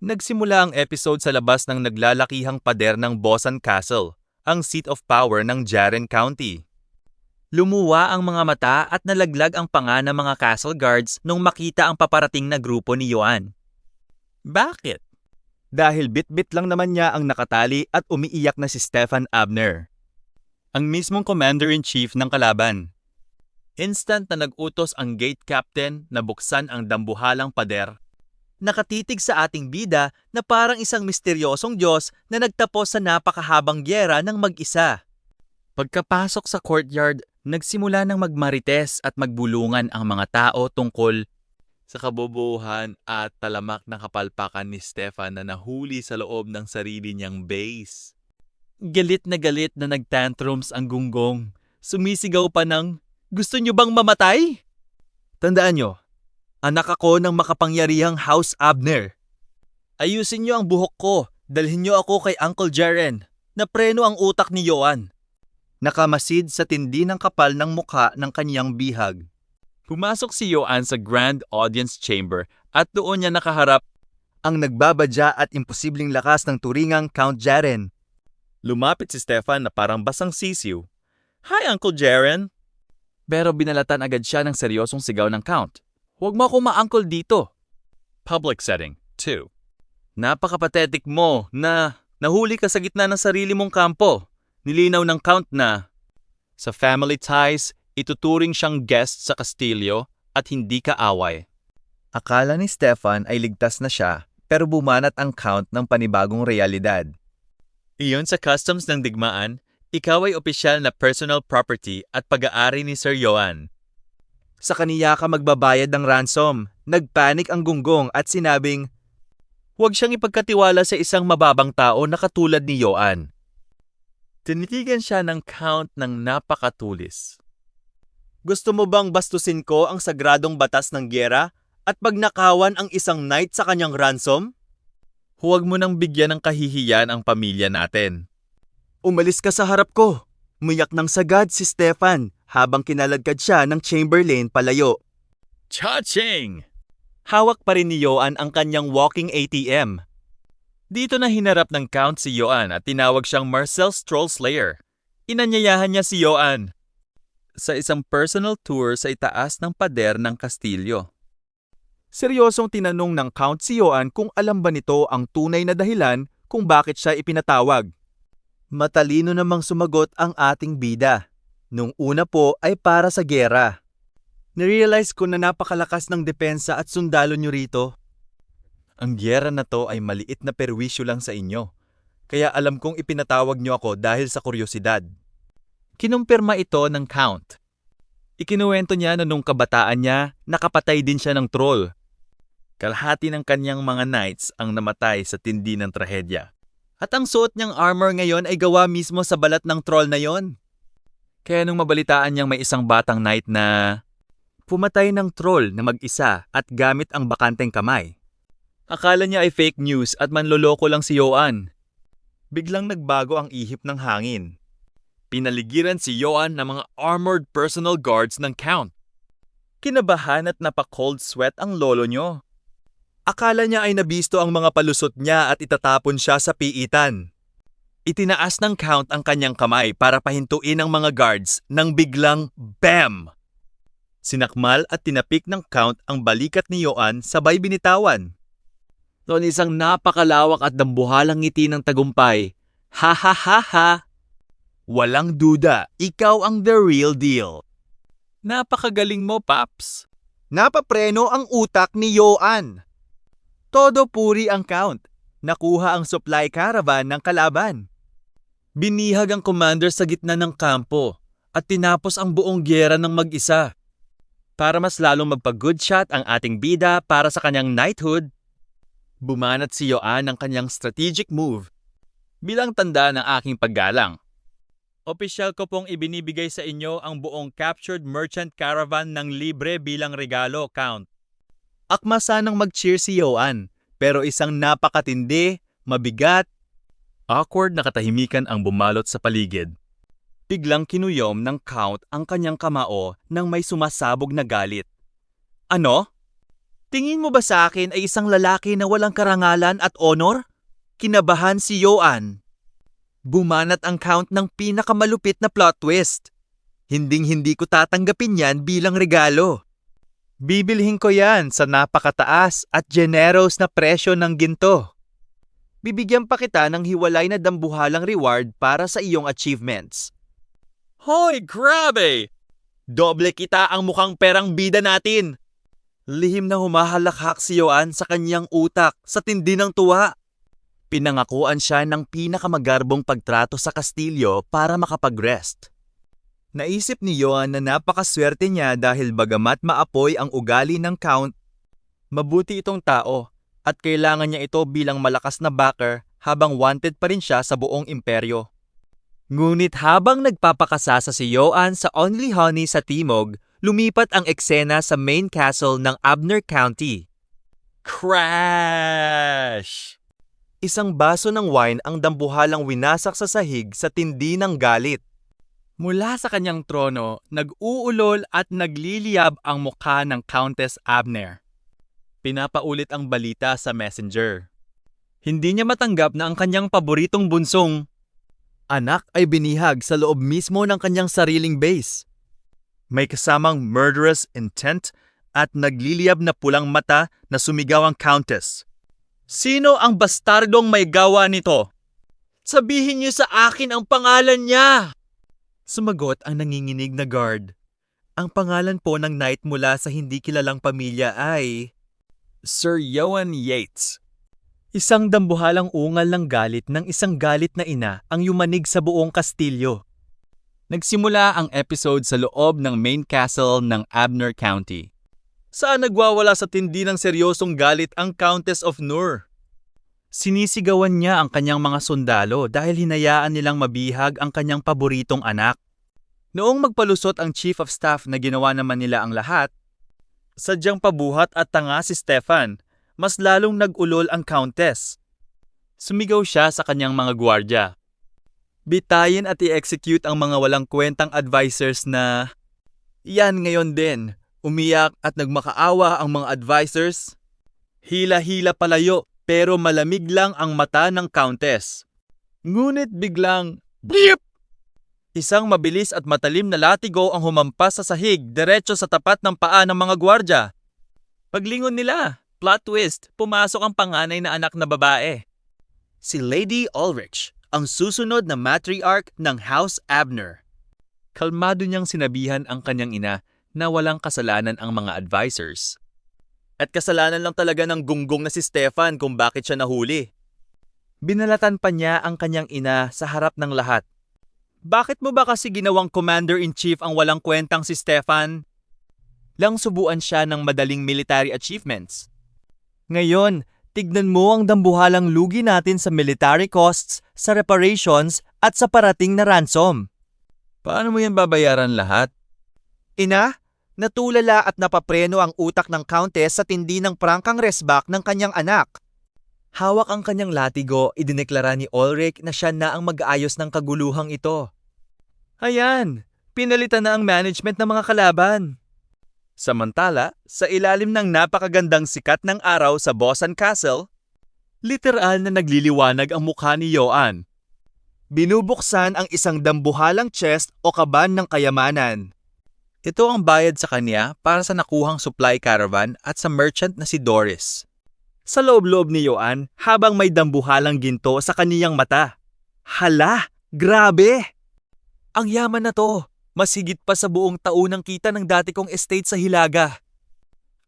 Nagsimula ang episode sa labas ng naglalakihang pader ng Bosan Castle, ang seat of power ng Jaren County. Lumuwa ang mga mata at nalaglag ang panga ng mga castle guards nung makita ang paparating na grupo ni Yoan. Bakit? Dahil bit-bit lang naman niya ang nakatali at umiiyak na si Stefan Abner, ang mismong commander-in-chief ng kalaban. Instant na nag-utos ang gate captain na buksan ang dambuhalang pader. Nakatitig sa ating bida na parang isang misteryosong Diyos na nagtapos sa napakahabang gyera ng mag-isa. Pagkapasok sa courtyard, nagsimula ng magmarites at magbulungan ang mga tao tungkol sa kabobohan at talamak na kapalpakan ni Stefan na nahuli sa loob ng sarili niyang base. Galit na nagtantrums ang gunggong. Sumisigaw pa ng, "Gusto niyo bang mamatay?" Tandaan niyo, anak ako ng makapangyarihang House Abner. Ayusin niyo ang buhok ko, dalhin niyo ako kay Uncle Jaren. Napreno ang utak ni Yoan. Nakamasid sa tindi ng kapal ng mukha ng kanyang bihag. Pumasok si Yoan sa Grand Audience Chamber at doon niya nakaharap ang nagbabadya at imposibleng lakas ng turingang Count Jaren. Lumapit si Stefan na parang basang sisiw. "Hi, Uncle Jaren!" Pero binalatan agad siya ng seryosong sigaw ng Count. "Huwag mo akong ma-uncle dito." Public setting 2. Napaka-pathetic mo na nahuli ka sa gitna ng sarili mong kampo. Nilinaw ng Count na sa family ties, ituturing siyang guest sa kastilyo at hindi kaaway. Akala ni Stefan ay ligtas na siya pero bumanat ang Count ng panibagong realidad. Iyon sa customs ng digmaan, ikaw ay opisyal na personal property at pag-aari ni Sir Yoan. Sa kaniya ka magbabayad ng ransom. Nagpanik ang gunggong at sinabing, huwag siyang ipagkatiwala sa isang mababang tao na katulad ni Yoan. Tinitigan siya ng Count ng napakatulis. Gusto mo bang bastusin ko ang sagradong batas ng gyera at pagnakawan ang isang knight sa kanyang ransom? Huwag mo nang bigyan ng kahihiyan ang pamilya natin. Umalis ka sa harap ko. Umiyak ng sagad si Stefan habang kinaladkad siya ng Chamberlain palayo. Cha-ching! Hawak pa rin ni Yoan ang kanyang walking ATM. Dito na hinarap ng Count si Yoan at tinawag siyang Marcel Strollslayer. Inanyayahan niya si Yoan sa isang personal tour sa itaas ng pader ng kastilyo. Seryosong tinanong ng Count si Yoan kung alam ba nito ang tunay na dahilan kung bakit siya ipinatawag. Matalino namang sumagot ang ating bida. Nung una po ay para sa gera. Narealize ko na napakalakas ng depensa at sundalo nyo rito. Ang gera na to ay maliit na perwisyo lang sa inyo. Kaya alam kong ipinatawag nyo ako dahil sa kuryosidad. Kinumpirma ito ng Count. Ikinuwento niya na nung kabataan niya, nakapatay din siya ng troll. Kalahati ng kanyang mga knights ang namatay sa tindi ng trahedya. At ang suot niyang armor ngayon ay gawa mismo sa balat ng troll na yon. Kaya nung mabalitaan niyang may isang batang knight na pumatay ng troll na mag-isa at gamit ang bakanteng kamay, akala niya ay fake news at manloloko lang si Yoan. Biglang nagbago ang ihip ng hangin. Pinaligiran si Yoan ng mga armored personal guards ng Count. Kinabahan at napa-cold sweat ang lolo niyo. Akala niya ay nabisto ang mga palusot niya at itatapon siya sa piitan. Itinaas ng Count ang kanyang kamay para pahintuin ang mga guards nang biglang BAM! Sinakmal at tinapik ng Count ang balikat ni Yoan sabay binitawan. Noon isang napakalawak at dambuhalang ngiti ng tagumpay. Ha ha ha ha! Walang duda, ikaw ang the real deal. Napakagaling mo, Paps. Napapreno ang utak ni Yoan. Todo puri ang Count. Nakuha ang supply caravan ng kalaban. Binihag ang commander sa gitna ng kampo at tinapos ang buong gyera ng mag-isa. Para mas lalong magpa-good shot ang ating bida para sa kanyang knighthood, bumanat si Yoan ng kanyang strategic move. Bilang tanda ng aking paggalang, opisyal ko pong ibinibigay sa inyo ang buong captured merchant caravan ng libre bilang regalo, Count. Akma sanang mag-cheer si Yoan, pero isang napakatindi, mabigat, awkward na katahimikan ang bumalot sa paligid. Biglang kinuyom ng Count ang kanyang kamao nang may sumasabog na galit. Ano? Tingin mo ba sa akin ay isang lalaki na walang karangalan at honor? Kinabahan si Yoan. Bumanat ang count ng pinakamalupit na plot twist. Hinding-hindi ko tatanggapin yan bilang regalo. Bibilhin ko yan sa napakataas at generous na presyo ng ginto. Bibigyan pa kita ng hiwalay na dambuhalang reward para sa iyong achievements. Hoy, grabe! Doble kita ang mukhang perang bida natin. Lihim na humahalakhak si Yoan sa kanyang utak sa tindi ng tuwa. Pinangakuan siya ng pinakamagarbong pagtrato sa kastilyo para makapag-rest. Naisip ni Yoan na napakaswerte niya dahil bagamat maapoy ang ugali ng Count, mabuti itong tao at kailangan niya ito bilang malakas na backer habang wanted pa rin siya sa buong imperyo. Ngunit habang nagpapakasasa si Yoan sa Only Honey sa Timog, lumipat ang eksena sa main castle ng Abner County. Crash! Isang baso ng wine ang dambuhalang winasak sa sahig sa tindi ng galit. Mula sa kanyang trono, nag-uulol at nagliliyab ang mukha ng Countess Abner. Pinapaulit ang balita sa messenger. Hindi niya matanggap na ang kanyang paboritong bunsong anak ay binihag sa loob mismo ng kanyang sariling base. May kasamang murderous intent at nagliliyab na pulang mata na sumigaw ang Countess. Sino ang bastardong may gawa nito? Sabihin niyo sa akin ang pangalan niya! Sumagot ang nanginginig na guard. Ang pangalan po ng knight mula sa hindi kilalang pamilya ay Sir Yoan Yates. Isang dambuhalang ungal ng galit ng isang galit na ina ang yumanig sa buong kastilyo. Nagsimula ang episode sa loob ng main castle ng Abner County. Saan nagwawala sa tindi ng seryosong galit ang Countess of Nur? Sinisigawan niya ang kanyang mga sundalo dahil hinayaan nilang mabihag ang kanyang paboritong anak. Noong magpalusot ang Chief of Staff na ginawa naman nila ang lahat, sadyang pabuhat at tanga si Stefan, mas lalong nag-ulol ang Countess. Sumigaw siya sa kanyang mga gwardya. Bitayin at i-execute ang mga walang kwentang advisors na yan ngayon din. Umiyak at nagmakaawa ang mga advisors. Hila-hila palayo pero malamig lang ang mata ng Countess. Ngunit biglang bleep! Isang mabilis at matalim na latigo ang humampas sa sahig diretso sa tapat ng paa ng mga gwardya. Paglingon nila, plot twist, pumasok ang panganay na anak na babae. Si Lady Ulrich, ang susunod na matriarch ng House Abner. Kalmado niyang sinabihan ang kanyang ina na walang kasalanan ang mga advisors. At kasalanan lang talaga ng gunggong na si Stefan kung bakit siya nahuli. Binalatan pa niya ang kanyang ina sa harap ng lahat. Bakit mo ba kasi ginawang commander-in-chief ang walang kwentang si Stefan? Lang subuan siya ng madaling military achievements. Ngayon, tignan mo ang dambuhalang lugi natin sa military costs, sa reparations at sa parating na ransom. Paano mo yan babayaran lahat? Ina, natulala at napapreno ang utak ng Countess sa tindi ng prangkang resback ng kanyang anak. Hawak ang kanyang latigo, idineklara ni Ulrich na siya na ang mag-aayos ng kaguluhang ito. Ayan, pinalitan na ang management ng mga kalaban. Samantala, sa ilalim ng napakagandang sikat ng araw sa Bosan Castle, literal na nagliliwanag ang mukha ni Yoan. Binubuksan ang isang dambuhalang chest o kaban ng kayamanan. Ito ang bayad sa kanya para sa nakuhang supply caravan at sa merchant na si Doris. Sa loob-loob ni Yoan habang may dambuhalang ginto sa kaniyang mata. Hala! Grabe! Ang yaman na to! Mas higit pa sa buong taunang kita ng dati kong estate sa Hilaga.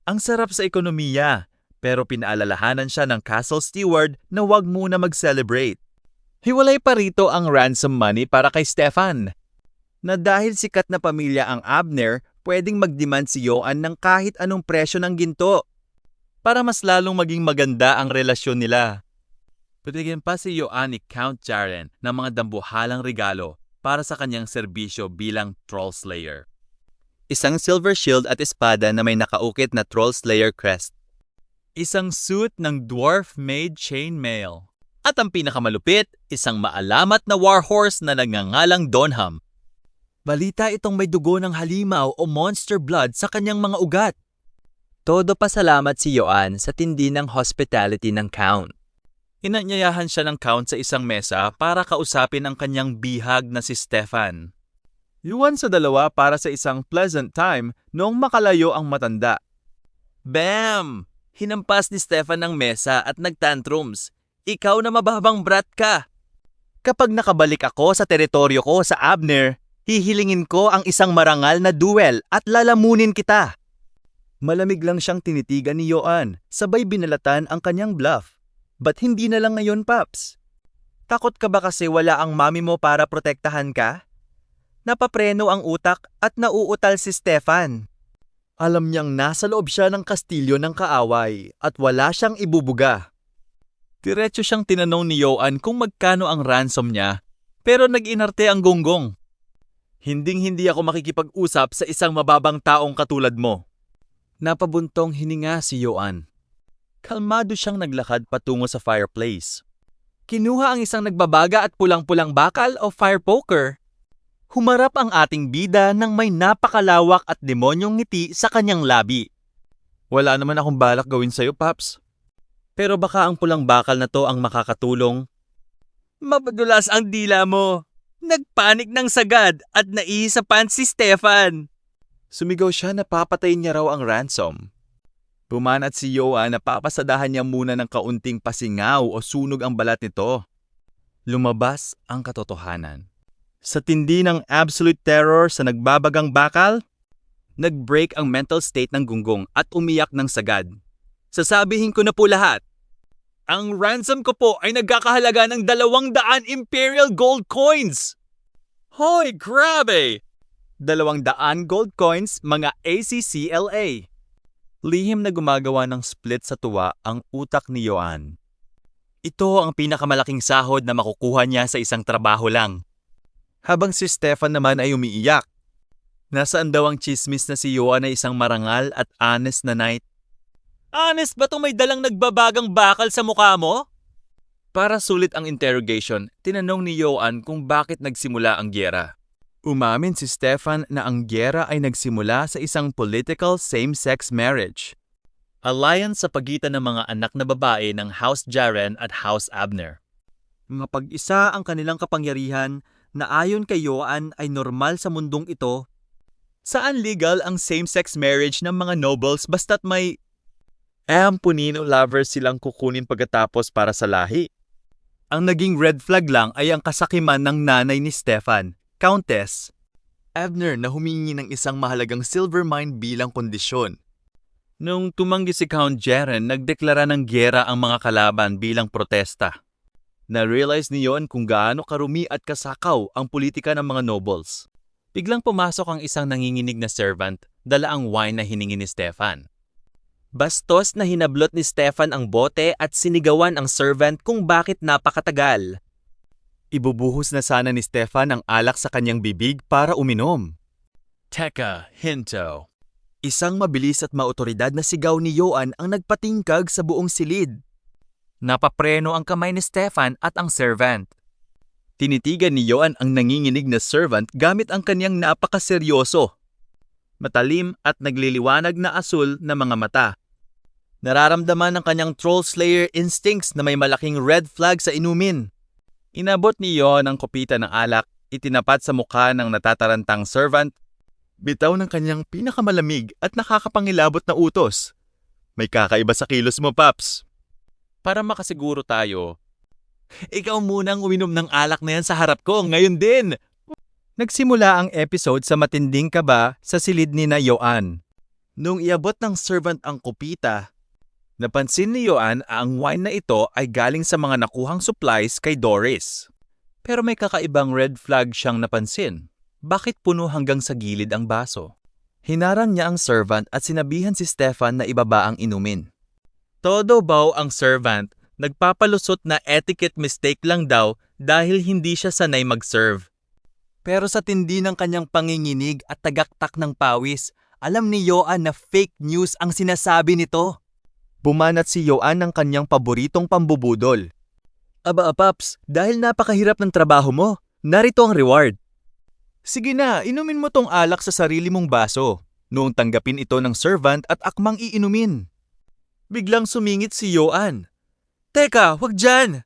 Ang sarap sa ekonomiya, pero pinaalalahanan siya ng castle steward na wag muna mag-celebrate. Hiwalay pa rito ang ransom money para kay Stefan. Na dahil sikat na pamilya ang Abner, pwedeng mag-demand si Yoan ng kahit anong presyo ng ginto para mas lalong maging maganda ang relasyon nila. Patigyan pa si Yoan ni Count Jaren ng mga dambuhalang regalo para sa kanyang serbisyo bilang Troll Slayer. Isang silver shield at espada na may nakaukit na Troll Slayer crest. Isang suit ng dwarf-made chainmail. At ang pinakamalupit, isang maalamat na warhorse na nagngangalang Donham. Balita itong may dugo ng halimaw o monster blood sa kanyang mga ugat. Todo pasalamat si Yoan sa tindi ng hospitality ng Count. Inanyayahan siya ng Count sa isang mesa para kausapin ang kanyang bihag na si Stefan. Luwan sa dalawa para sa isang pleasant time noong makalayo ang matanda. Bam! Hinampas ni Stefan ang mesa at nagtantrums. Ikaw na mababang brat ka! Kapag nakabalik ako sa teritoryo ko sa Abner, hihilingin ko ang isang marangal na duel at lalamunin kita. Malamig lang siyang tinitigan ni Yoan, sabay binalatan ang kanyang bluff. Ba't hindi na lang ngayon, Paps? Takot ka ba kasi wala ang mami mo para protektahan ka? Napapreno ang utak at nauutal si Stefan. Alam niyang nasa loob siya ng kastilyo ng kaaway at wala siyang ibubuga. Diretso siyang tinanong ni Yoan kung magkano ang ransom niya, pero nag-inarte ang gonggong. Hinding-hindi ako makikipag-usap sa isang mababang taong katulad mo. Napabuntong hininga si Yoan. Kalmado siyang naglakad patungo sa fireplace. Kinuha ang isang nagbabaga at pulang-pulang bakal o fire poker. Humarap ang ating bida nang may napakalawak at demonyong ngiti sa kanyang labi. Wala naman akong balak gawin sa'yo, Paps. Pero baka ang pulang bakal na to ang makakatulong. Mapadulas ang dila mo. Nagpanik ng sagad at naihisapan si Stefan. Sumigaw siya na papatayin niya raw ang ransom. Bumanat si Yoan na papasadahan niya muna ng kaunting pasingaw o sunog ang balat nito. Lumabas ang katotohanan. Sa tindi ng absolute terror sa nagbabagang bakal, nag-break ang mental state ng gunggong at umiyak ng sagad. Sasabihin ko na po lahat. Ang ransom ko po ay nagkakahalaga ng 200 Imperial Gold Coins! Hoy, grabe! 200 gold coins, mga ACCLA. Lihim na gumagawa ng split sa tuwa ang utak ni Yoan. Ito ang pinakamalaking sahod na makukuha niya sa isang trabaho lang. Habang si Stefan naman ay umiiyak. Nasaan daw ang chismis na si Yoan ay isang marangal at honest na knight? Honest ba itong may dalang nagbabagang bakal sa mukha mo? Para sulit ang interrogation, tinanong ni Yoan kung bakit nagsimula ang gyera. Umamin si Stefan na ang gyera ay nagsimula sa isang political same-sex marriage. Alliance sa pagitan ng mga anak na babae ng House Jaren at House Abner. Mga pag-isa ang kanilang kapangyarihan na ayon kay Yoan ay normal sa mundong ito. Saan legal ang same-sex marriage ng mga nobles basta't may Ampunino lovers silang kukunin pagkatapos para sa lahi? Ang naging red flag lang ay ang kasakiman ng nanay ni Stefan, Countess Abner, na humingi ng isang mahalagang silver mine bilang kondisyon. Nung tumanggi si Count Jaren, nagdeklara ng gyera ang mga kalaban bilang protesta. Na-realize ni Yoan kung gaano karumi at kasakaw ang politika ng mga nobles. Biglang pumasok ang isang nanginginig na servant, dala ang wine na hiningi ni Stefan. Bastos na hinablot ni Stefan ang bote at sinigawan ang servant kung bakit napakatagal. Ibubuhos na sana ni Stefan ang alak sa kanyang bibig para uminom. Teka, hinto. Isang mabilis at maotoridad na sigaw ni Yoan ang nagpatingkag sa buong silid. Napapreno ang kamay ni Stefan at ang servant. Tinitigan ni Yoan ang nanginginig na servant gamit ang kanyang napakaseryoso. Matalim at nagliliwanag na asul na mga mata. Nararamdaman ng kanyang troll slayer instincts na may malaking red flag sa inumin. Inabot ni Yoan ang kopita ng alak, itinapat sa mukha ng natatarantang servant, bitaw ng kanyang pinakamalamig at nakakapangilabot na utos. May kakaiba sa kilos mo, Paps. Para makasiguro tayo, ikaw munang uminom ng alak na yan sa harap ko, ngayon din! Nagsimula ang episode sa matinding kaba sa silid ni na Yoan. Nung iabot ng servant ang kopita, napansin ni Yoan ang wine na ito ay galing sa mga nakuhang supplies kay Doris. Pero may kakaibang red flag siyang napansin. Bakit puno hanggang sa gilid ang baso? Hinarang niya ang servant at sinabihan si Stefan na ibaba ang inumin. Todo baw ang servant, nagpapalusot na etiquette mistake lang daw dahil hindi siya sanay mag-serve. Pero sa tindi ng kanyang panginginig at tagaktak ng pawis, alam ni Yoan na fake news ang sinasabi nito. Bumanat si Yoan ng kanyang paboritong pambubudol. Aba, Paps, dahil napakahirap ng trabaho mo, narito ang reward. Sige na, inumin mo tong alak sa sarili mong baso. noong tanggapin ito ng servant at akmang iinumin. Biglang sumingit si Yoan. Teka, wag dyan!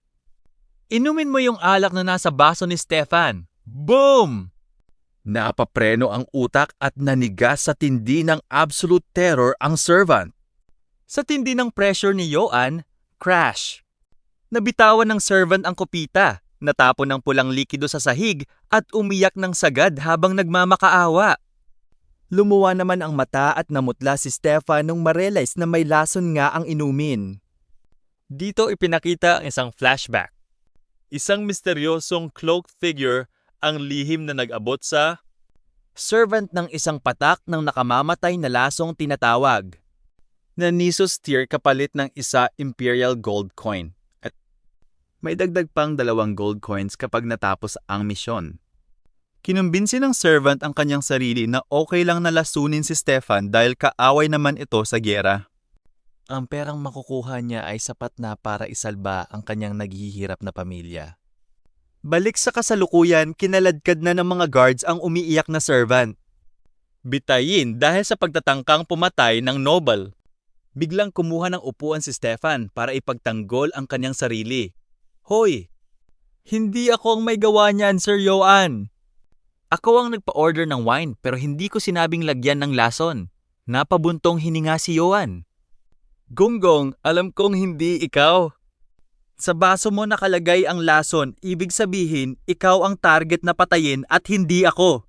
Inumin mo yung alak na nasa baso ni Stefan. Boom! Napapreno ang utak at nanigas sa tindi ng absolute terror ang servant. Sa tindi ng pressure ni Yoan, crash. Nabitawan ng servant ang kupita, natapon ng pulang likido sa sahig at umiyak ng sagad habang nagmamakaawa. Lumuwa naman ang mata at namutla si Stefan nung marealize na may lason nga ang inumin. Dito ipinakita ang isang flashback. Isang misteryosong cloaked figure ang lihim na nag-abot sa servant ng isang patak ng nakamamatay na lasong tinatawag. Nanisos tier kapalit ng isa imperial gold coin. At may dagdag pang 2 gold coins kapag natapos ang misyon. Kinumbinsi ng servant ang kanyang sarili na okay lang na lasunin si Stefan dahil kaaway naman ito sa gyera. Ang perang makukuha niya ay sapat na para isalba ang kanyang naghihirap na pamilya. Balik sa kasalukuyan, kinaladkad na ng mga guards ang umiiyak na servant. Bitayin dahil sa pagtatangkang pumatay ng noble. Biglang kumuha ng upuan si Stefan para ipagtanggol ang kanyang sarili. Hoy! Hindi ako ang may gawa niyan, Sir Yoan. Ako ang nagpa-order ng wine pero hindi ko sinabing lagyan ng lason. Napabuntong hininga si Yoan. Gonggong, alam kong hindi ikaw. Sa baso mo nakalagay ang lason, ibig sabihin, ikaw ang target na patayin at hindi ako.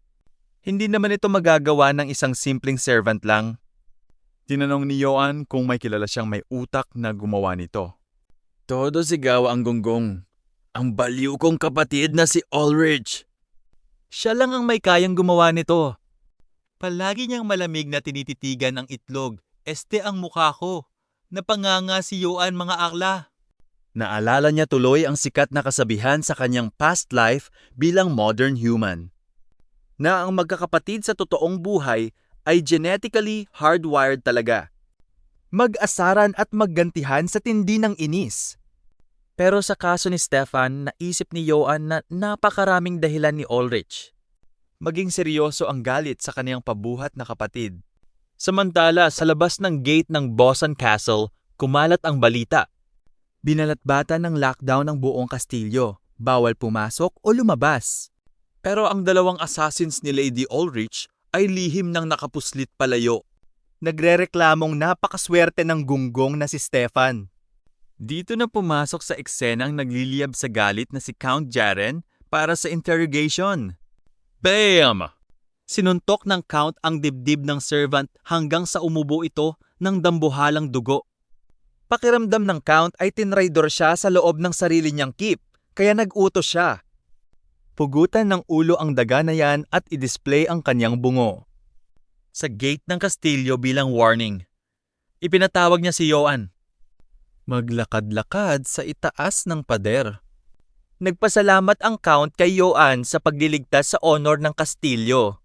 Hindi naman ito magagawa ng isang simpleng servant lang. Tinanong ni Yoan kung may kilala siyang may utak na gumawa nito. Todo sigaw ang gonggong. Ang baliw kong kapatid na si Ulrich. Siya lang ang may kayang gumawa nito. Palagi niyang malamig na tinititigan ang itlog. Este ang mukha ko. Napanganga si Yoan mga akla. Naalala niya tuloy ang sikat na kasabihan sa kanyang past life bilang modern human. Na ang magkakapatid sa totoong buhay ay genetically hardwired talaga. Mag-asaran at maggantihan sa tindi ng inis. Pero sa kaso ni Stefan, naisip ni Yoan na napakaraming dahilan ni Ulrich. Maging seryoso ang galit sa kaniyang pabuhat na kapatid. Samantala, sa labas ng gate ng Bosan Castle, kumalat ang balita. Binalatbatan ng lockdown ng buong kastilyo. Bawal pumasok o lumabas. Pero ang 2 assassins ni Lady Ulrich ay lihim ng nakapuslit palayo. Nagrereklamong napakaswerte ng gunggong na si Stefan. Dito na pumasok sa eksenang nagliliyab sa galit na si Count Jaren para sa interrogation. Bam! Sinuntok ng Count ang dibdib ng servant hanggang sa umubo ito ng dambuhalang dugo. Pakiramdam ng Count ay tinraidor siya sa loob ng sarili niyang keep, kaya nag-utos siya. Pugutan ng ulo ang daga na yan at i-display ang kanyang bungo. Sa gate ng kastilyo bilang warning, ipinatawag niya si Yoan. Maglakad-lakad sa itaas ng pader. Nagpasalamat ang Count kay Yoan sa pagliligtas sa honor ng kastilyo.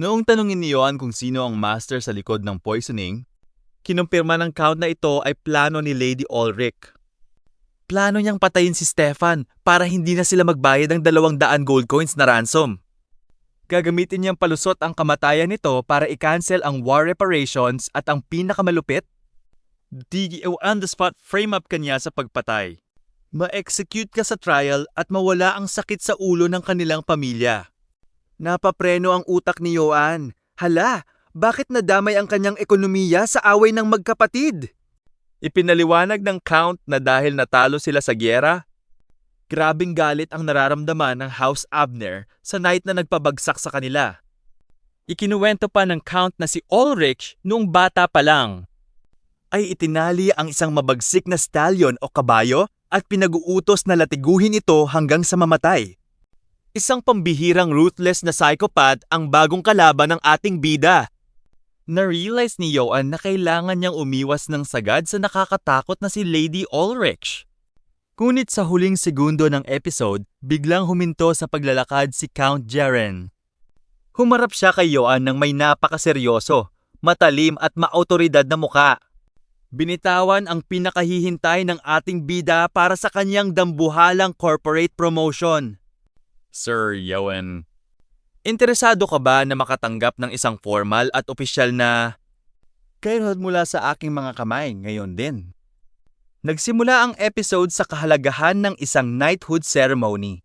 Noong tanungin ni Yoan kung sino ang master sa likod ng poisoning, kinumpirma ng Count na ito ay plano ni Lady Ulrich. Plano niyang patayin si Stefan para hindi na sila magbayad ng 200 gold coins na ransom. Gagamitin niyang palusot ang kamatayan nito para i-cancel ang war reparations at ang pinakamalupit, on the spot frame up kanya sa pagpatay. Ma-execute ka sa trial at mawala ang sakit sa ulo ng kanilang pamilya. Napapreno ang utak ni Yoan. Hala! Bakit nadamay ang kanyang ekonomiya sa away ng magkapatid? Ipinaliwanag ng Count na dahil natalo sila sa gyera. Grabing galit ang nararamdaman ng House Abner sa night na nagpabagsak sa kanila. Ikinuwento pa ng Count na si Ulrich noong bata pa lang ay itinali ang isang mabagsik na stallion o kabayo at pinag-uutos na latiguhin ito hanggang sa mamatay. Isang pambihirang ruthless na psychopath ang bagong kalaban ng ating bida. Na-realize ni Yoan na kailangan niyang umiwas ng sagad sa nakakatakot na si Lady Ulrich. Ngunit sa huling segundo ng episode, biglang huminto sa paglalakad si Count Jaren. Humarap siya kay Yoan ng may napakaseryoso, matalim at maautoridad na muka. Binitawan ang pinakahihintay ng ating bida para sa kanyang dambuhalang corporate promotion. Sir Yoan, Interesado ka ba na makatanggap ng isang formal at opisyal na kayod mula sa aking mga kamay ngayon din? Nagsimula ang episode sa kahalagahan ng isang knighthood ceremony.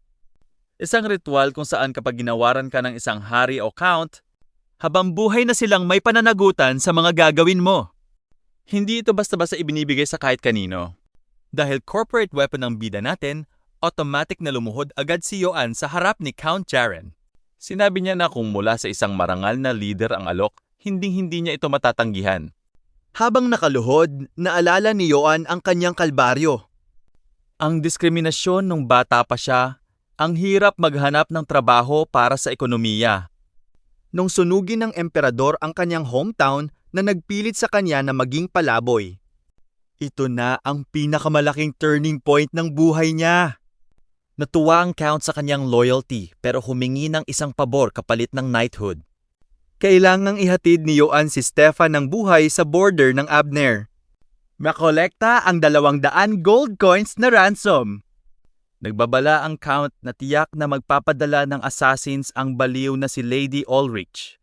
Isang ritual kung saan kapag ginawaran ka ng isang hari o count, habang buhay na silang may pananagutan sa mga gagawin mo. Hindi ito basta-basta ibinibigay sa kahit kanino. Dahil corporate weapon ang bida natin, automatic na lumuhod agad si Yoan sa harap ni Count Jaren. Sinabi niya na kung mula sa isang marangal na leader ang alok, hinding-hindi niya ito matatanggihan. Habang nakaluhod, naalala ni Yoan ang kanyang kalbaryo. Ang diskriminasyon nung bata pa siya, ang hirap maghanap ng trabaho para sa ekonomiya. Nung sunugin ng emperador ang kanyang hometown na nagpilit sa kanya na maging palaboy. Ito na ang pinakamalaking turning point ng buhay niya. Natuwa ang count sa kanyang loyalty pero humingi ng isang pabor kapalit ng knighthood. Kailangang ihatid ni Yoan si Stefan ng buhay sa border ng Abner. Makolekta ang 200 gold coins na ransom. Nagbabala ang count na tiyak na magpapadala ng assassins ang baliw na si Lady Ulrich.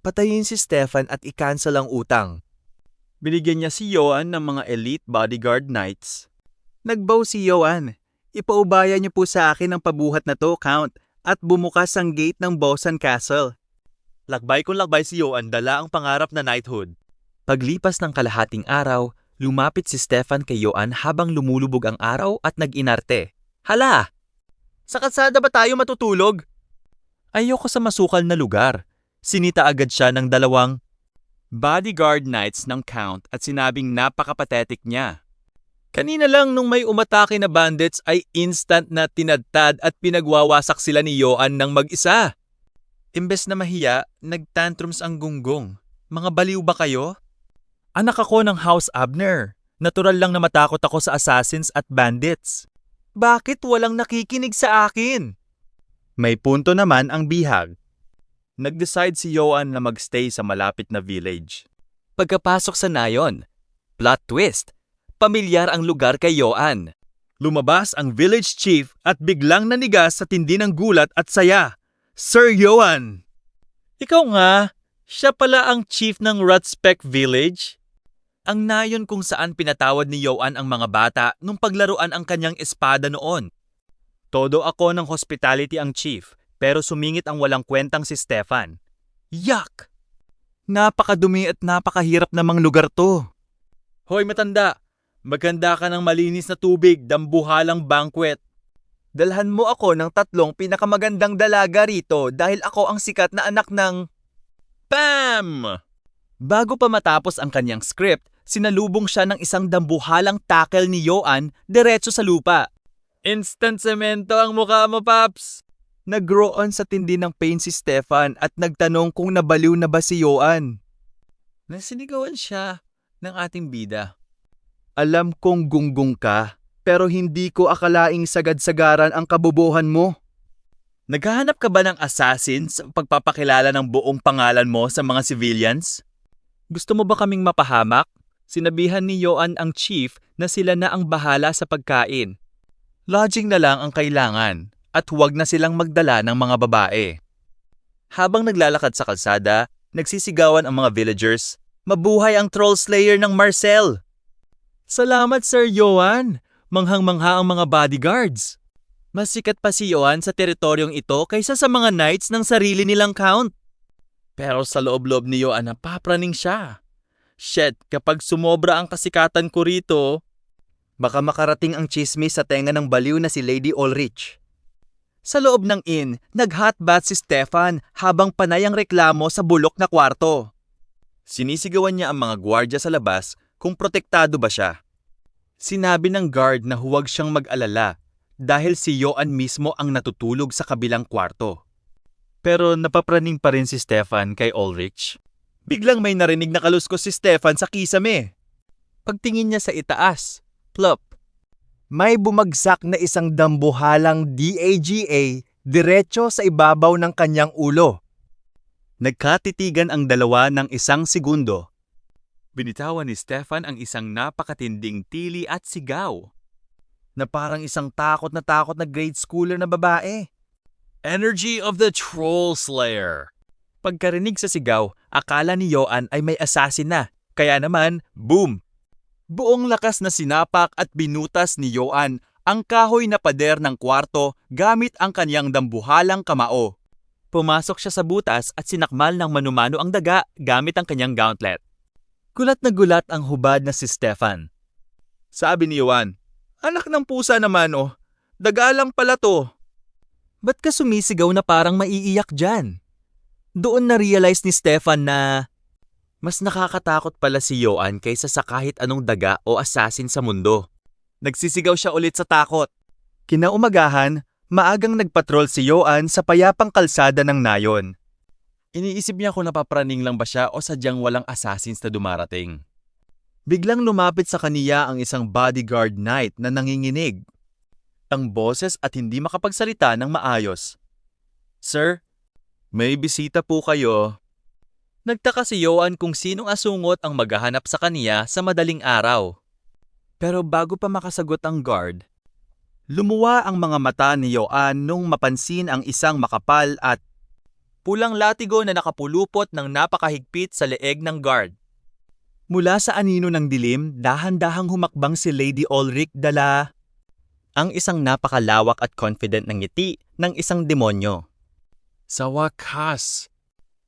Patayin si Stefan at i-cancel ang utang. Binigyan niya si Yoan ng mga elite bodyguard knights. Nagbow si Yoan. Ipaubaya niyo po sa akin ang pabuhat na to, Count, at bumukas ang gate ng Bosan Castle. Lakbay kung lakbay si Yoan dala ang pangarap na knighthood. Paglipas ng kalahating araw, lumapit si Stefan kay Yoan habang lumulubog ang araw at nag-inarte. Hala! Sa kalsada ba tayo matutulog? Ayoko sa masukal na lugar. Sinita agad siya ng 2 bodyguard knights ng Count at sinabing napakapatetic niya. Kanina lang nung may umatake na bandits ay instant na tinadtad at pinagwawasak sila ni Yoan ng mag-isa. Imbes na mahiya, nagtantrums ang gunggong. Mga baliw ba kayo? Anak ako ng House Abner. Natural lang na matakot ako sa assassins at bandits. Bakit walang nakikinig sa akin? May punto naman ang bihag. Nag-decide si Yoan na magstay sa malapit na village. Pagkapasok sa nayon, plot twist, pamilyar ang lugar kay Yoan. Lumabas ang village chief at biglang nanigas sa tindi ng gulat at saya. Sir Yoan! Ikaw nga, siya pala ang chief ng Rutspec Village? Ang nayon kung saan pinatawad ni Yoan ang mga bata nung paglaruan ang kanyang espada noon. Todo ako ng hospitality ang chief, pero sumingit ang walang kwentang si Stefan. Yuck! Napakadumi at napakahirap namang lugar to. Hoy matanda, maganda ka ng malinis na tubig, dambuhalang banquet. Dalhan mo ako ng 3 pinakamagandang dalaga rito dahil ako ang sikat na anak ng... Bam! Bago pa matapos ang kanyang script, sinalubong siya ng isang dambuhalang tackle ni Yoan diretso sa lupa. Instant semento ang mukha mo, Paps! Nag-groan sa tindi ng pain si Stefan at nagtanong kung nabaliw na ba si Yoan. Nasinigawan siya ng ating bida. Alam kong gunggong ka, pero hindi ko akalaing sagad-sagaran ang kabobohan mo. Naghahanap ka ba ng assassins sa pagpapakilala ng buong pangalan mo sa mga civilians? Gusto mo ba kaming mapahamak? Sinabihan ni Yoan ang chief na sila na ang bahala sa pagkain. Lodging na lang ang kailangan at huwag na silang magdala ng mga babae. Habang naglalakad sa kalsada, nagsisigawan ang mga villagers, "Mabuhay ang troll slayer ng Marcel!" Salamat Sir Yoan! Manghang-mangha ang mga bodyguards. Mas sikat pa si Yoan sa teritoryong ito kaysa sa mga knights ng sarili nilang count. Pero sa loob-loob ni Yoan napapraning siya. Shit, kapag sumobra ang kasikatan ko rito, baka makarating ang chismis sa tenga ng baliw na si Lady Ulrich. Sa loob ng inn, nag-hotbath si Stefan habang panay ang reklamo sa bulok na kwarto. Sinisigawan niya ang mga gwardya sa labas kung protektado ba siya. Sinabi ng guard na huwag siyang mag-alala dahil si Yoan mismo ang natutulog sa kabilang kwarto. Pero napapraning pa rin si Stefan kay Ulrich. Biglang may narinig na kaluskos si Stefan sa kisame. Pagtingin niya sa itaas, plop. May bumagsak na isang dambuhalang DAGA diretso sa ibabaw ng kanyang ulo. Nagkatitigan ang dalawa ng 1 segundo. Binitawan ni Stefan ang isang napakatinding tili at sigaw na parang isang takot na grade schooler na babae. Energy of the Troll Slayer. Pagkarinig sa sigaw, akala ni Yoan ay may assassin na. Kaya naman, boom! Buong lakas na sinapak at binutas ni Yoan ang kahoy na pader ng kwarto gamit ang kanyang dambuhalang kamao. Pumasok siya sa butas at sinakmal ng manumano ang daga gamit ang kanyang gauntlet. Gulat na gulat ang hubad na si Stefan. Sabi ni Yoan, "Anak ng pusa naman oh, daga lang pala to." Ba't ka sumisigaw na parang maiiyak dyan? Doon na-realize ni Stefan na mas nakakatakot pala si Yoan kaysa sa kahit anong daga o assassin sa mundo. Nagsisigaw siya ulit sa takot. Kinaumagahan, maagang nagpatrol si Yoan sa payapang kalsada ng nayon. Iniisip niya kung napapraning lang ba siya o sadyang walang assassins na dumarating. Biglang lumapit sa kaniya ang isang bodyguard knight na nanginginig. Ang boses at hindi makapagsalita ng maayos. "Sir, may bisita po kayo." Nagtaka si Yoan kung sinong asungot ang maghahanap sa kaniya sa madaling araw. Pero bago pa makasagot ang guard, lumuwa ang mga mata ni Yoan nung mapansin ang isang makapal at pulang latigo na nakapulupot ng napakahigpit sa leeg ng guard. Mula sa anino ng dilim, dahan-dahang humakbang si Lady Ulrich dala ang isang napakalawak at confident na ngiti ng isang demonyo. Sa wakas,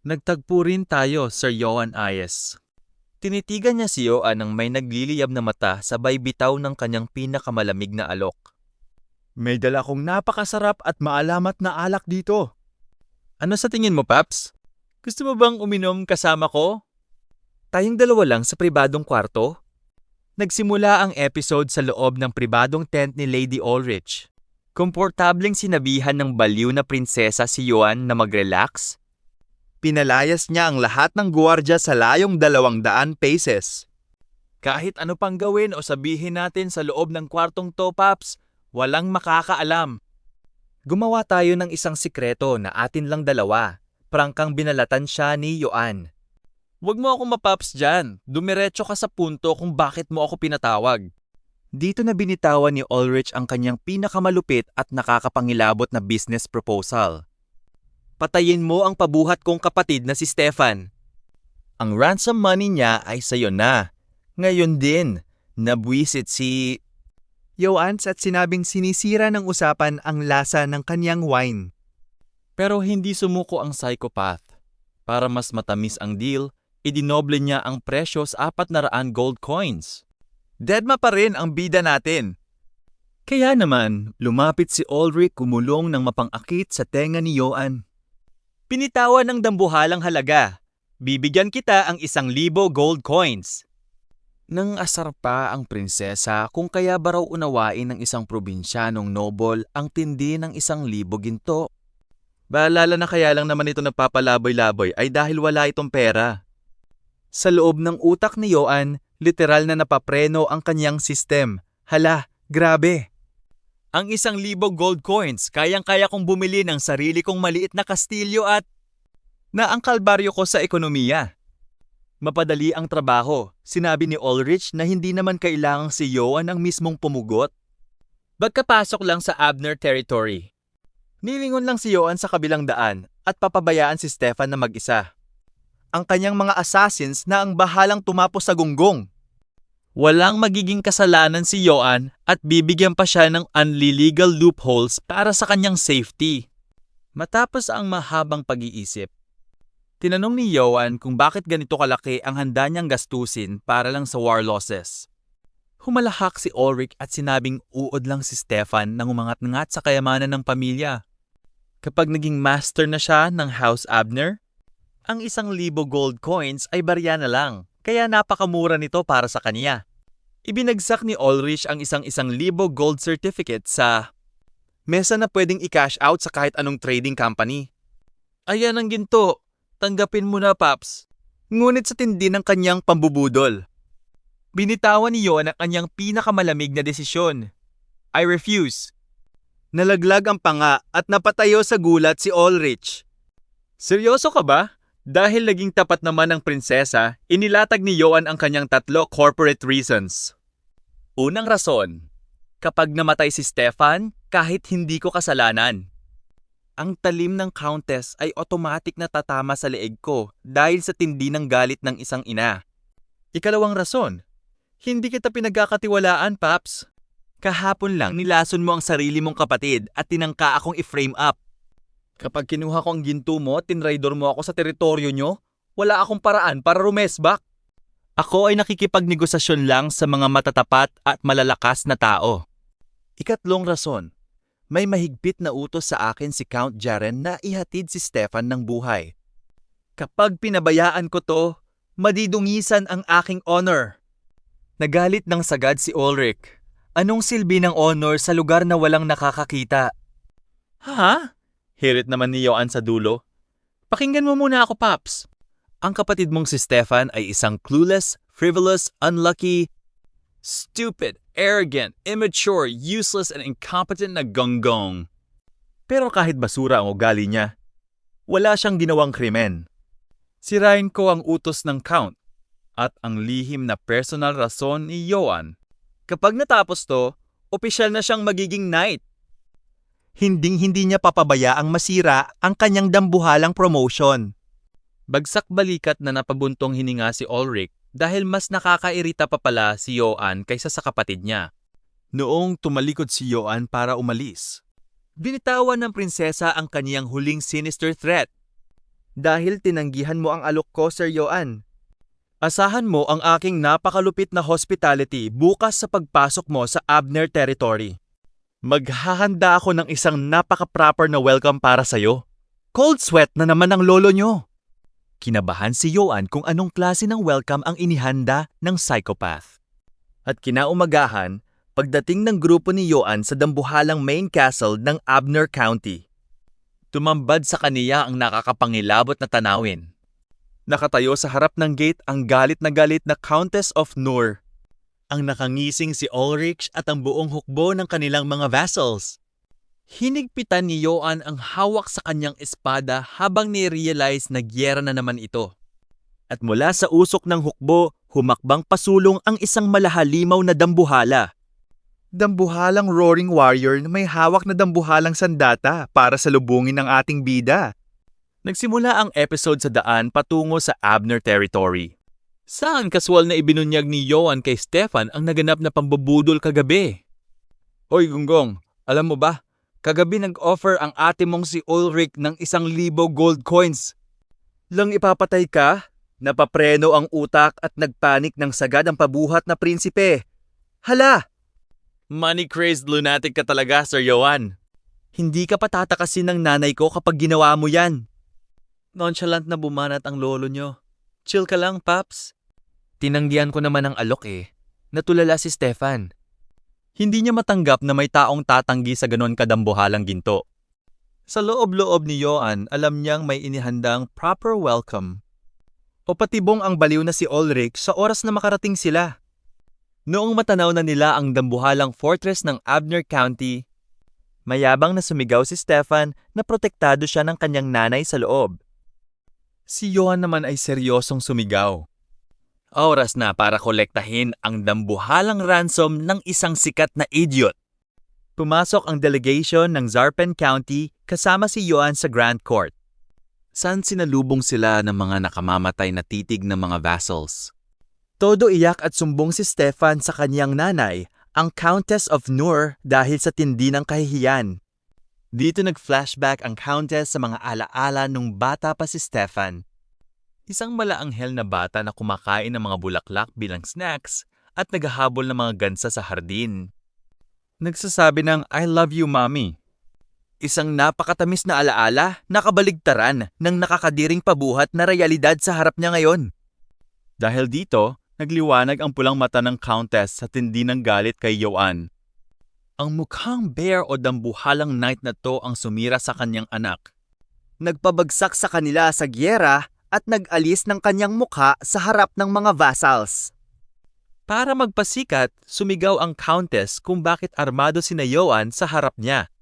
nagtagpo rin tayo, Sir Yoan Ayes. Tinitigan niya si Yoan ng may nagliliyab na mata sabay bitaw ng kanyang pinakamalamig na alok. "May dala kong napakasarap at maalamat na alak dito. Ano sa tingin mo, Paps? Gusto mo bang uminom kasama ko? Tayong dalawa lang sa pribadong kwarto?" Nagsimula ang episode sa loob ng pribadong tent ni Lady Ulrich. Komportableng sinabihan ng baliw na prinsesa si Yoan na mag-relax. Pinalayas niya ang lahat ng guwardiya sa layong 200 paces. "Kahit ano pang gawin o sabihin natin sa loob ng kwartong to, Paps, walang makakaalam. Gumawa tayo ng isang sikreto na atin lang dalawa." Prangkang binalatan siya ni Yoan. "Huwag mo ako mapaps dyan. Dumiretso ka sa punto kung bakit mo ako pinatawag." Dito na binitawan ni Ulrich ang kanyang pinakamalupit at nakakapangilabot na business proposal. "Patayin mo ang pabuhat kong kapatid na si Stefan. Ang ransom money niya ay sayo na. Ngayon din, nabwisit si..." Yoan at sinabing sinisira ng usapan ang lasa ng kanyang wine. Pero hindi sumuko ang psychopath. Para mas matamis ang deal, idinoble niya ang presyo sa 400 gold coins. Deadma pa rin ang bida natin. Kaya naman, lumapit si Ulrich kumulong ng mapang-akit sa tenga ni Yoan. "Pinitawan ng dambuhalang halaga. Bibigyan kita ang 1,000 gold coins." Nang asar pa ang prinsesa kung kaya ba raw unawain ng isang probinsyanong noble ang tindi ng 1,000 ginto. Baalala na kaya lang naman ito nagpapalaboy-laboy ay dahil wala itong pera. Sa loob ng utak ni Yoan, literal na napapreno ang kanyang system. Hala, grabe! Ang 1,000 gold coins, kayang-kaya kong bumili ng sarili kong maliit na kastilyo at na ang kalbaryo ko sa ekonomiya. Mapadali ang trabaho, sinabi ni Ulrich na hindi naman kailangang si Yoan ang mismong pumugot. Pagkapasok lang sa Abner territory, nilingon lang si Yoan sa kabilang daan at papabayaan si Stefan na mag-isa. Ang kanyang mga assassins na ang bahalang tumapos sa gunggong. Walang magiging kasalanan si Yoan at bibigyan pa siya ng unlegal loopholes para sa kanyang safety. Matapos ang mahabang pag-iisip, tinanong ni Yoan kung bakit ganito kalaki ang handa niyang gastusin para lang sa war losses. Humalahak si Ulrich at sinabing uod lang si Stefan nang umangat-ngat sa kayamanan ng pamilya. Kapag naging master na siya ng House Abner, ang 1,000 gold coins ay barya na lang, kaya napakamura nito para sa kaniya. Ibinagsak ni Ulrich ang 1,000 gold certificate sa mesa na pwedeng i-cash out sa kahit anong trading company. "Ayan ang ginto. Tanggapin mo na, Paps." Ngunit sa tindi ng kanyang pambubudol, binitawan ni Yoan ang kanyang pinakamalamig na desisyon. "I refuse." Nalaglag ang panga at napatayo sa gulat si Ulrich. "Seryoso ka ba?" Dahil naging tapat naman ng prinsesa, inilatag ni Yoan ang kanyang 3 corporate reasons. Unang rason, kapag namatay si Stefan, kahit hindi ko kasalanan. Ang talim ng Countess ay automatic na tatama sa leeg ko dahil sa tindi ng galit ng isang ina. Ikalawang rason, hindi kita pinagkakatiwalaan, Paps. Kahapon lang nilason mo ang sarili mong kapatid at tinangka akong i-frame up. Kapag kinuha ko ang ginto mo at tinraidor mo ako sa teritoryo nyo, wala akong paraan para rumesbak. Ako ay nakikipagnegosasyon lang sa mga matatapat at malalakas na tao. Ikatlong rason, may mahigpit na utos sa akin si Count Jaren na ihatid si Stefan ng buhay. Kapag pinabayaan ko to, madidungisan ang aking honor. Nagalit ng sagad si Ulrich. Anong silbi ng honor sa lugar na walang nakakakita? Ha? Hirit naman ni Joan sa dulo. Pakinggan mo muna ako, Paps. Ang kapatid mong si Stefan ay isang clueless, frivolous, unlucky, Stupid, arrogant, immature, useless, and incompetent na gonggong. pero kahit basura ang ugali niya, wala siyang ginawang krimen. Sirain ko ang utos ng Count at ang lihim na personal rason ni Joan. Kapag natapos to, opisyal na siyang magiging knight. Hinding-hindi niya papabayaang masira ang kanyang dambuhalang promotion. Bagsak balikat na napabuntong hininga si Ulrich dahil mas nakakairita pa pala si Joan kaysa sa kapatid niya. Noong tumalikod si Joan para umalis, binitawan ng prinsesa ang kaniyang huling sinister threat. Dahil tinanggihan mo ang alok ko, Sir Joan. Asahan mo ang aking napakalupit na hospitality bukas sa pagpasok mo sa Abner territory. Maghahanda ako ng isang napaka-proper na welcome para sa'yo. Cold sweat na naman ang lolo nyo. Kinabahan si Joan kung anong klase ng welcome ang inihanda ng psychopath. At kinaumagahan, pagdating ng grupo ni Joan sa dambuhalang main castle ng Abner County. Tumambad sa kaniya ang nakakapangilabot na tanawin. Nakatayo sa harap ng gate ang galit na Countess of Nur. Ang nakangising si Ulrich at ang buong hukbo ng kanilang mga vassals. Hinigpitan ni Joan ang hawak sa kanyang espada habang ni-realize na gyera na naman ito. At mula sa usok ng hukbo, humakbang pasulong ang isang malahalimaw na dambuhala. Dambuhalang roaring warrior na may hawak na dambuhalang sandata para salubungin ang ating bida. Nagsimula ang episode sa daan patungo sa Abner territory. Saan kaswal na ibinunyag ni Joan kay Stefan ang naganap na pambubudol kagabi? Hoy Gonggong, alam mo ba? Kagabi nag-offer ang ate mong si Ulrich ng 1,000 gold coins. Lang ipapatay ka? Napapreno ang utak at nagpanik ng sagad ang pabuhat na prinsipe. Hala! Money-crazed lunatic ka talaga, Sir Joan. Hindi ka patatakasin ng nanay ko kapag ginawa mo yan. Nonchalant na bumanat ang lolo nyo. Chill ka lang, Paps. Tinanggihan ko naman ang alok eh. Natulala si Stefan. Hindi niya matanggap na may taong tatanggi sa ganon kadambuhalang ginto. Sa loob-loob ni Joan, alam niyang may inihandang proper welcome. O patibong ang baliw na si Ulrich sa oras na makarating sila. Noong matanaw na nila ang dambuhalang fortress ng Abner County, mayabang na sumigaw si Stefan na protektado siya ng kanyang nanay sa loob. Si Joan naman ay seryosong sumigaw. Oras na para kolektahin ang dambuhalang ransom ng isang sikat na idiot. Pumasok ang delegation ng Zarpen County kasama si Joan sa Grand Court. Saan sinalubong sila ng mga nakamamatay na titig ng mga vassals. Todo iyak at sumbong si Stefan sa kanyang nanay, ang Countess of Nur dahil sa tindi ng kahihiyan. Dito nag-flashback ang Countess sa mga alaala nung bata pa si Stefan. Isang malaanghel na bata na kumakain ng mga bulaklak bilang snacks at naghahabol ng mga gansa sa hardin. Nagsasabi ng I love you, mommy. Isang napakatamis na alaala na kabaligtaran ng nakakadiring pabuhat na realidad sa harap niya ngayon. Dahil dito, nagliwanag ang pulang mata ng Countess sa tindi ng galit kay Joan. Ang mukhang bear o dambuhalang knight na to ang sumira sa kanyang anak. Nagpabagsak sa kanila sa gyera at nag-alis ng kanyang mukha sa harap ng mga vassals. Para magpasikat, sumigaw ang Countess kung bakit armado sina Joan sa harap niya.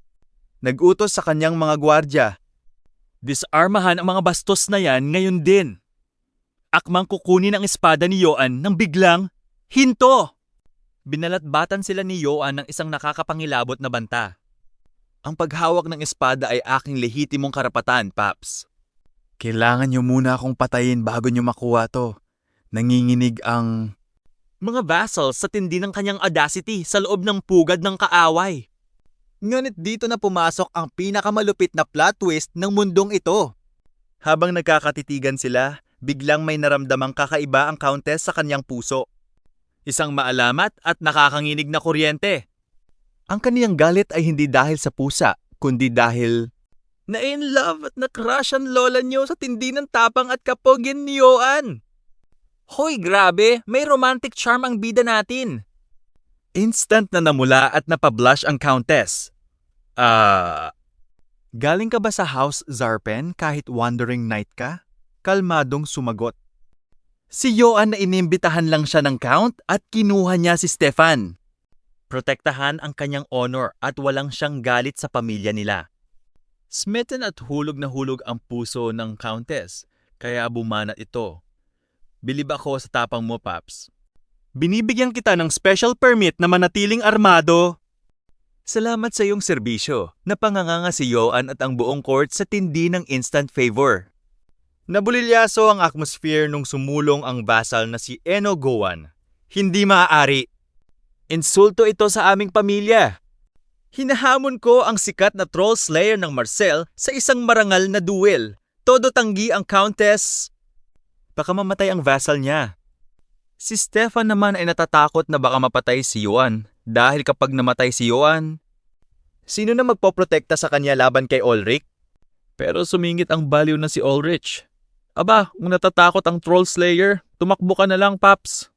Nag-utos sa kanyang mga gwardya. Disarmahan ang mga bastos na yan ngayon din. Akmang kukunin ang espada ni Joan nang biglang, hinto! Binalatbatan sila ni Joan ng isang nakakapangilabot na banta. Ang paghawak ng espada ay aking lehitimong karapatan, Paps. Kailangan niyo muna akong patayin bago niyo makuha to. Nanginginig ang... Mga vassals sa tindi ng kanyang audacity sa loob ng pugad ng kaaway. Ngunit dito na pumasok ang pinakamalupit na plot twist ng mundong ito. Habang nagkakatitigan sila, biglang may naramdamang kakaiba ang Countess sa kanyang puso. Isang maalamat at nakakanginig na kuryente. Ang kaniyang galit ay hindi dahil sa pusa, kundi dahil... Na-in love at na-crush ang lola niyo sa tindi ng tapang at kapogyan ni Yoan. Hoy, grabe! May romantic charm ang bida natin. Instant na namula at napablush ang Countess. Galing ka ba sa House Zarpen kahit wandering knight ka? Kalmadong sumagot. Si Yoan na inimbitahan lang siya ng Count at kinuha niya si Stefan. Protektahan ang kanyang honor at walang siyang galit sa pamilya nila. Smitten at hulog na hulog ang puso ng Countess, kaya bumanat ito. Bilib ako sa tapang mo, Paps. Binibigyan kita ng special permit na manatiling armado. Salamat sa iyong serbisyo. Napanganganga si Yoan at ang buong court sa tindi ng instant favor. Nabulilyaso ang atmosphere nung sumulong ang vassal na si Eno Gowan. Hindi maaari. Insulto ito sa aming pamilya. Hinahamon ko ang sikat na troll slayer ng Marcel sa isang marangal na duel. Todo tanggi ang Countess. Baka mamatay ang vassal niya. Si Stefan naman ay natatakot na baka mapatay si Yoan. Dahil kapag namatay si Yoan, sino na magpoprotekta sa kanya laban kay Ulrich? Pero sumingit ang baliw na si Ulrich. Aba, kung natatakot ang troll slayer, tumakbo ka na lang, Paps.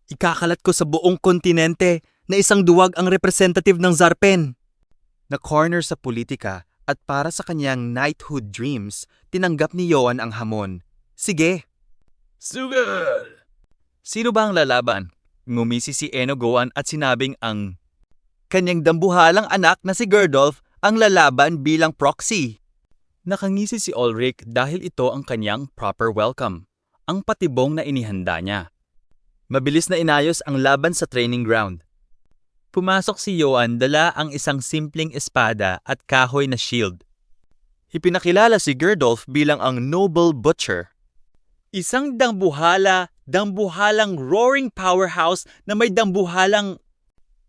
Ikakalat ko sa buong kontinente na isang duwag ang representative ng Zarpen. Na-corner sa politika at para sa kanyang knighthood dreams, tinanggap ni Yoan ang hamon. Sige. Sugal! Sino ba ang lalaban? Ngumisi si Eno Gowan at sinabing ang kanyang dambuhalang anak na si Gerdolf ang lalaban bilang proxy. Nakangisi si Ulrich dahil ito ang kanyang proper welcome, ang patibong na inihanda niya. Mabilis na inayos ang laban sa training ground. Pumasok si Yoan dala ang isang simpleng espada at kahoy na shield. Ipinakilala si Gerdolf bilang ang Noble Butcher. Isang dambuhalang roaring powerhouse na may dambuhalang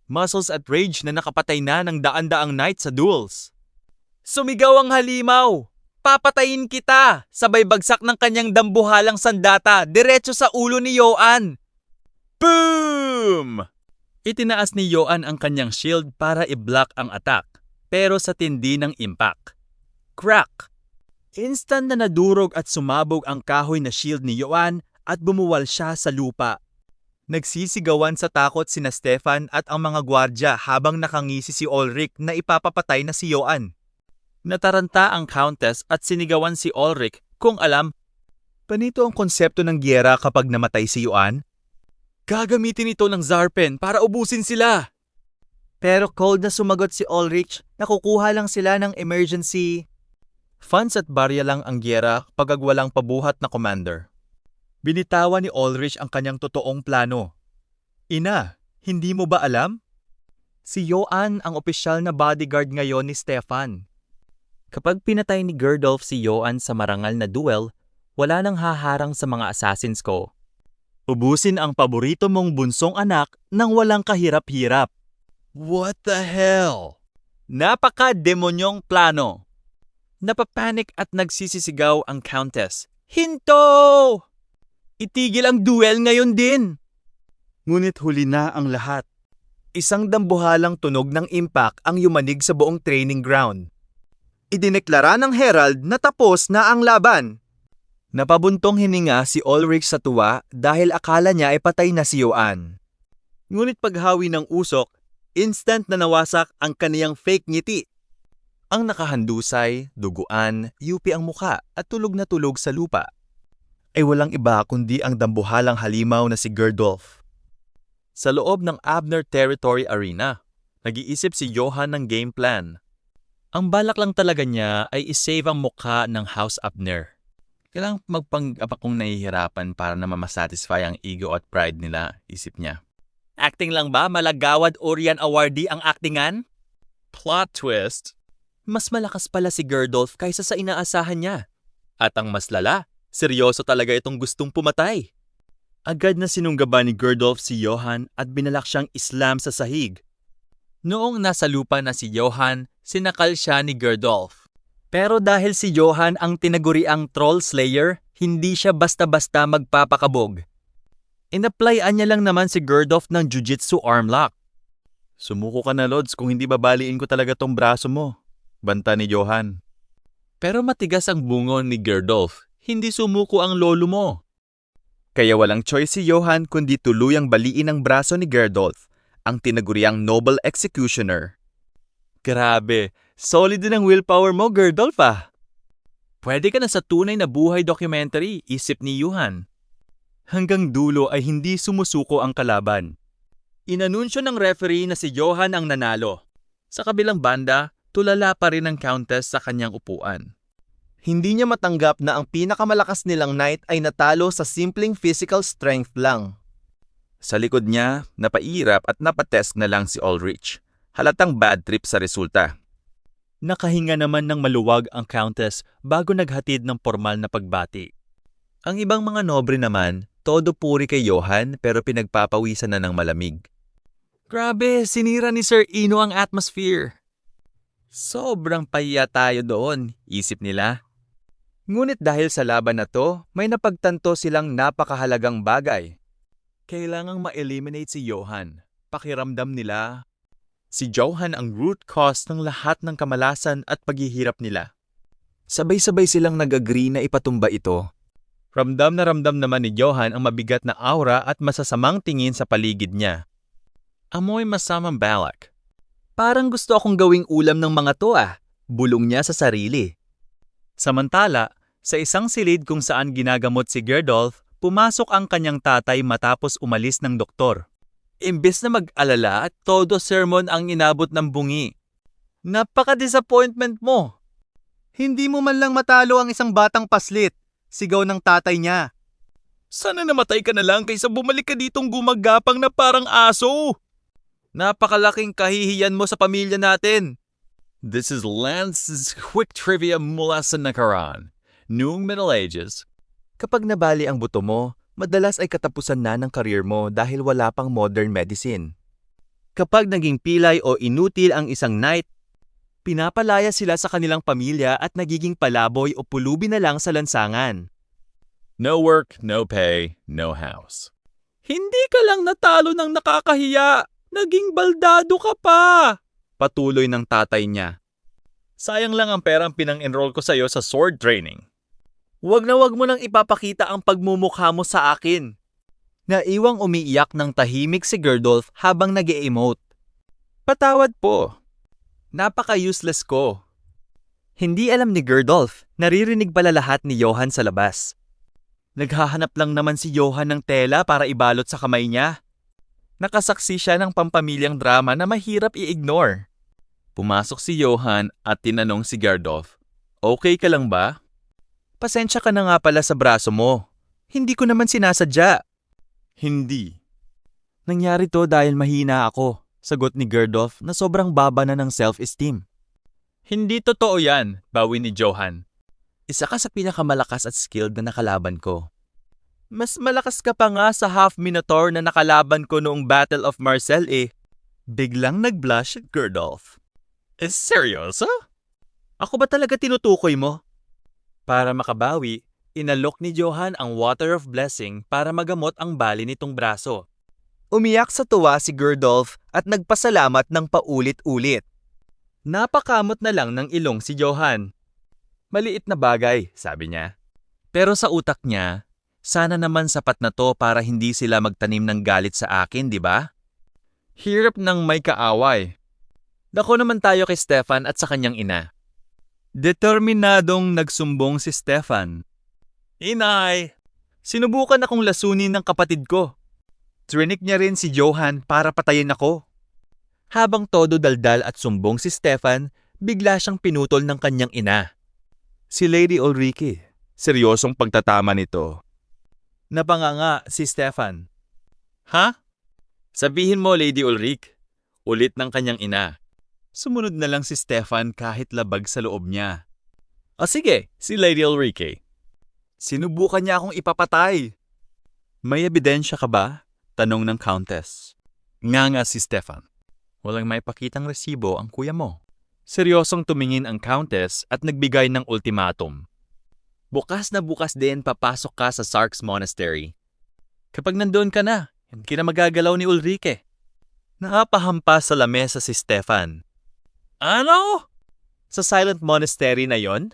muscles at rage na nakapatay na ng daan-daang knight sa duels. Sumigaw ang halimaw! Papatayin kita! Sabay bagsak ng kanyang dambuhalang sandata diretso sa ulo ni Yoan. Boom! Itinaas ni Yoan ang kanyang shield para i-block ang attack, pero sa tindi ng impact. Crack! Instant na nadurog at sumabog ang kahoy na shield ni Yoan at bumuwal siya sa lupa. Nagsisigawan sa takot sina Stefan at ang mga gwardya habang nakangisi si Ulrich na ipapapatay na si Yoan. Nataranta ang Countess at sinigawan si Ulrich kung alam, panito ang konsepto ng giyera kapag namatay si Yoan? Gagamitin ito ng Zarpen para ubusin sila. Pero cold na sumagot si Ulrich na kukuha lang sila ng emergency funds at barya lang ang giyera pag walang pabuhat na commander. Binitawan ni Ulrich ang kanyang totoong plano. Ina, hindi mo ba alam? Si Yoan ang opisyal na bodyguard ngayon ni Stefan. Kapag pinatay ni Gerdolf si Yoan sa marangal na duel, wala nang haharang sa mga assassins ko. Ubusin ang paborito mong bunsong anak nang walang kahirap-hirap. What the hell? Napaka-demonyong plano. Napapanik at nagsisisigaw ang Countess. Hinto! Itigil ang duel ngayon din! Ngunit huli na ang lahat. Isang dambuhalang tunog ng impact ang yumanig sa buong training ground. Idineklara ng Herald na tapos na ang laban. Napabuntong hininga si Ulrich sa tuwa dahil akala niya ay patay na si Yoan. Ngunit paghawi ng usok, instant na nawasak ang kaniyang fake ngiti. Ang nakahandusay, duguan, yupi ang muka at tulog na tulog sa lupa. Ay walang iba kundi ang dambuhalang halimaw na si Gerdolf. Sa loob ng Abner Territory Arena, nag-iisip si Johan ng game plan. Ang balak lang talaga niya ay isave ang mukha ng House Abner. Kailangang magpang-apa kung nahihirapan para na mamasatisfy ang ego at pride nila, isip niya. Acting lang ba? Malagawad Orion Awardee ang actingan? Plot twist. Mas malakas pala si Gerdolf kaysa sa inaasahan niya. At ang mas lala, seryoso talaga itong gustong pumatay. Agad na sinunggaban ni Gerdolf si Johan at binalak siyang islam sa sahig. Noong nasa lupa na si Johan, sinakal siya ni Gerdolf. Pero dahil si Johan ang tinaguriang Troll Slayer, hindi siya basta-basta magpapakabog. Inaplyan niya lang naman si Gerdolf ng Jiu-Jitsu armlock. Sumuko ka na, Lods, kung hindi babaliin ko talaga tong braso mo. Banta ni Johan. Pero matigas ang bungon ni Gerdolf, hindi sumuko ang lolo mo. Kaya walang choice si Johan kundi tuluyang baliin ang braso ni Gerdolf, ang tinaguriang Noble Executioner. Grabe, solid din ang willpower mo, Gerdolf ah. Pwede ka na sa tunay na buhay documentary, isip ni Johan. Hanggang dulo ay hindi sumusuko ang kalaban. Inanunsyo ng referee na si Johan ang nanalo. Sa kabilang banda, tulala pa rin ang Countess sa kanyang upuan. Hindi niya matanggap na ang pinakamalakas nilang knight ay natalo sa simpleng physical strength lang. Sa likod niya, napairap at napatest na lang si Ulrich. Halatang bad trip sa resulta. Nakahinga naman ng maluwag ang Countess bago naghatid ng formal na pagbati. Ang ibang mga nobre naman, todo puri kay Johan pero pinagpapawisan na ng malamig. Grabe, sinira ni Sir Ino ang atmosphere. Sobrang pahiya tayo doon, isip nila. Ngunit dahil sa laban na to, may napagtanto silang napakahalagang bagay. Kailangang ma-eliminate si Johan. Pakiramdam nila, Si Johan ang root cause ng lahat ng kamalasan at paghihirap nila. sabay-sabay silang nag-agree na ipatumba ito. Ramdam naman ni Johan ang mabigat na aura at masasamang tingin sa paligid niya. Amoy masamang balak. Parang gusto akong gawing ulam ng mga to ah, bulong niya sa sarili. Samantala, sa isang silid kung saan ginagamot si Gerdolf, pumasok ang kanyang tatay matapos umalis ng doktor. Imbes na mag-alala, todo sermon ang inabot ng bungi. Napaka-disappointment mo! Hindi mo man lang matalo ang isang batang paslit, sigaw ng tatay niya. Sana namatay ka na lang kaysa bumalik ka ditong gumagapang na parang aso! Napakalaking kahihiyan mo sa pamilya natin. This is Lance's quick trivia mula sa nakaraan. Noong Middle Ages, Kapag nabali ang buto mo, madalas ay katapusan na ng career mo dahil wala pang modern medicine. Kapag naging pilay o inutil ang isang knight, pinapalaya sila sa kanilang pamilya at nagiging palaboy o pulubi na lang sa lansangan. no work, no pay, no house. Hindi ka lang natalo ng nakakahiya. Naging baldado ka pa. Patuloy ng tatay niya. Sayang lang ang perang pinang-enroll ko sa'yo sa sword training. Huwag na huwag mo nang ipapakita ang pagmumukha mo sa akin. Naiwang umiiyak ng tahimik si Gerdolf habang nag-e-emote. Patawad po. Napaka-useless ko. Hindi alam ni Gerdolf, naririnig pala lahat ni Johan sa labas. Naghahanap lang naman si Johan ng tela para ibalot sa kamay niya. Nakasaksi siya ng pampamilyang drama na mahirap i-ignore. Pumasok si Johan at tinanong si Gerdolf, "Okay ka lang ba?" Pasensya ka na nga pala sa braso mo. Hindi ko naman sinasadya. Hindi. Nangyari to dahil mahina ako, sagot ni Gerdolf na sobrang baba na ng self-esteem. Hindi totoo yan, bawi ni Johan. Isa ka sa pinakamalakas at skilled na nakalaban ko. Mas malakas ka pa nga sa half-minotaur na nakalaban ko noong Battle of Marcel eh. Biglang nag-blush Gerdolf. Seryoso? Ako ba talaga tinutukoy mo? Para makabawi, inalok ni Johan ang Water of Blessing para magamot ang bali nitong braso. Umiyak sa tuwa si Gerdolf at nagpasalamat ng paulit-ulit. Napakamot na lang ng ilong si Johan. Maliit na bagay, sabi niya. Pero sa utak niya, sana naman sapat na to para hindi sila magtanim ng galit sa akin, di ba? Hirap ng may kaaway. Dako naman tayo kay Stefan at sa kanyang ina. Determinadong nagsumbong si Stefan. Inay, sinubukan akong lasunin ng kapatid ko. Trinik niya rin si Johan para patayin ako. Habang todo daldal at sumbong si Stefan, bigla siyang pinutol ng kanyang ina. Si Lady Ulrike, seryosong pagtatama nito. Napanganga si Stefan. Ha? Sabihin mo, Lady Ulrike, ulit ng kanyang ina. Sumunod na lang si Stefan kahit labag sa loob niya. O sige, si Lady Ulrike. Sinubukan niya akong ipapatay. May ebidensya ka ba? Tanong ng Countess. Nga si Stefan. Walang maipakitang resibo ang kuya mo. Seryosong tumingin ang Countess at nagbigay ng ultimatum. Bukas na bukas din papasok ka sa Sark's Monastery. Kapag nandoon ka na, hindi na magagalaw ni Ulrike. Nakapahampas sa lamesa si Stefan. Ano? Sa Silent Monastery na yon?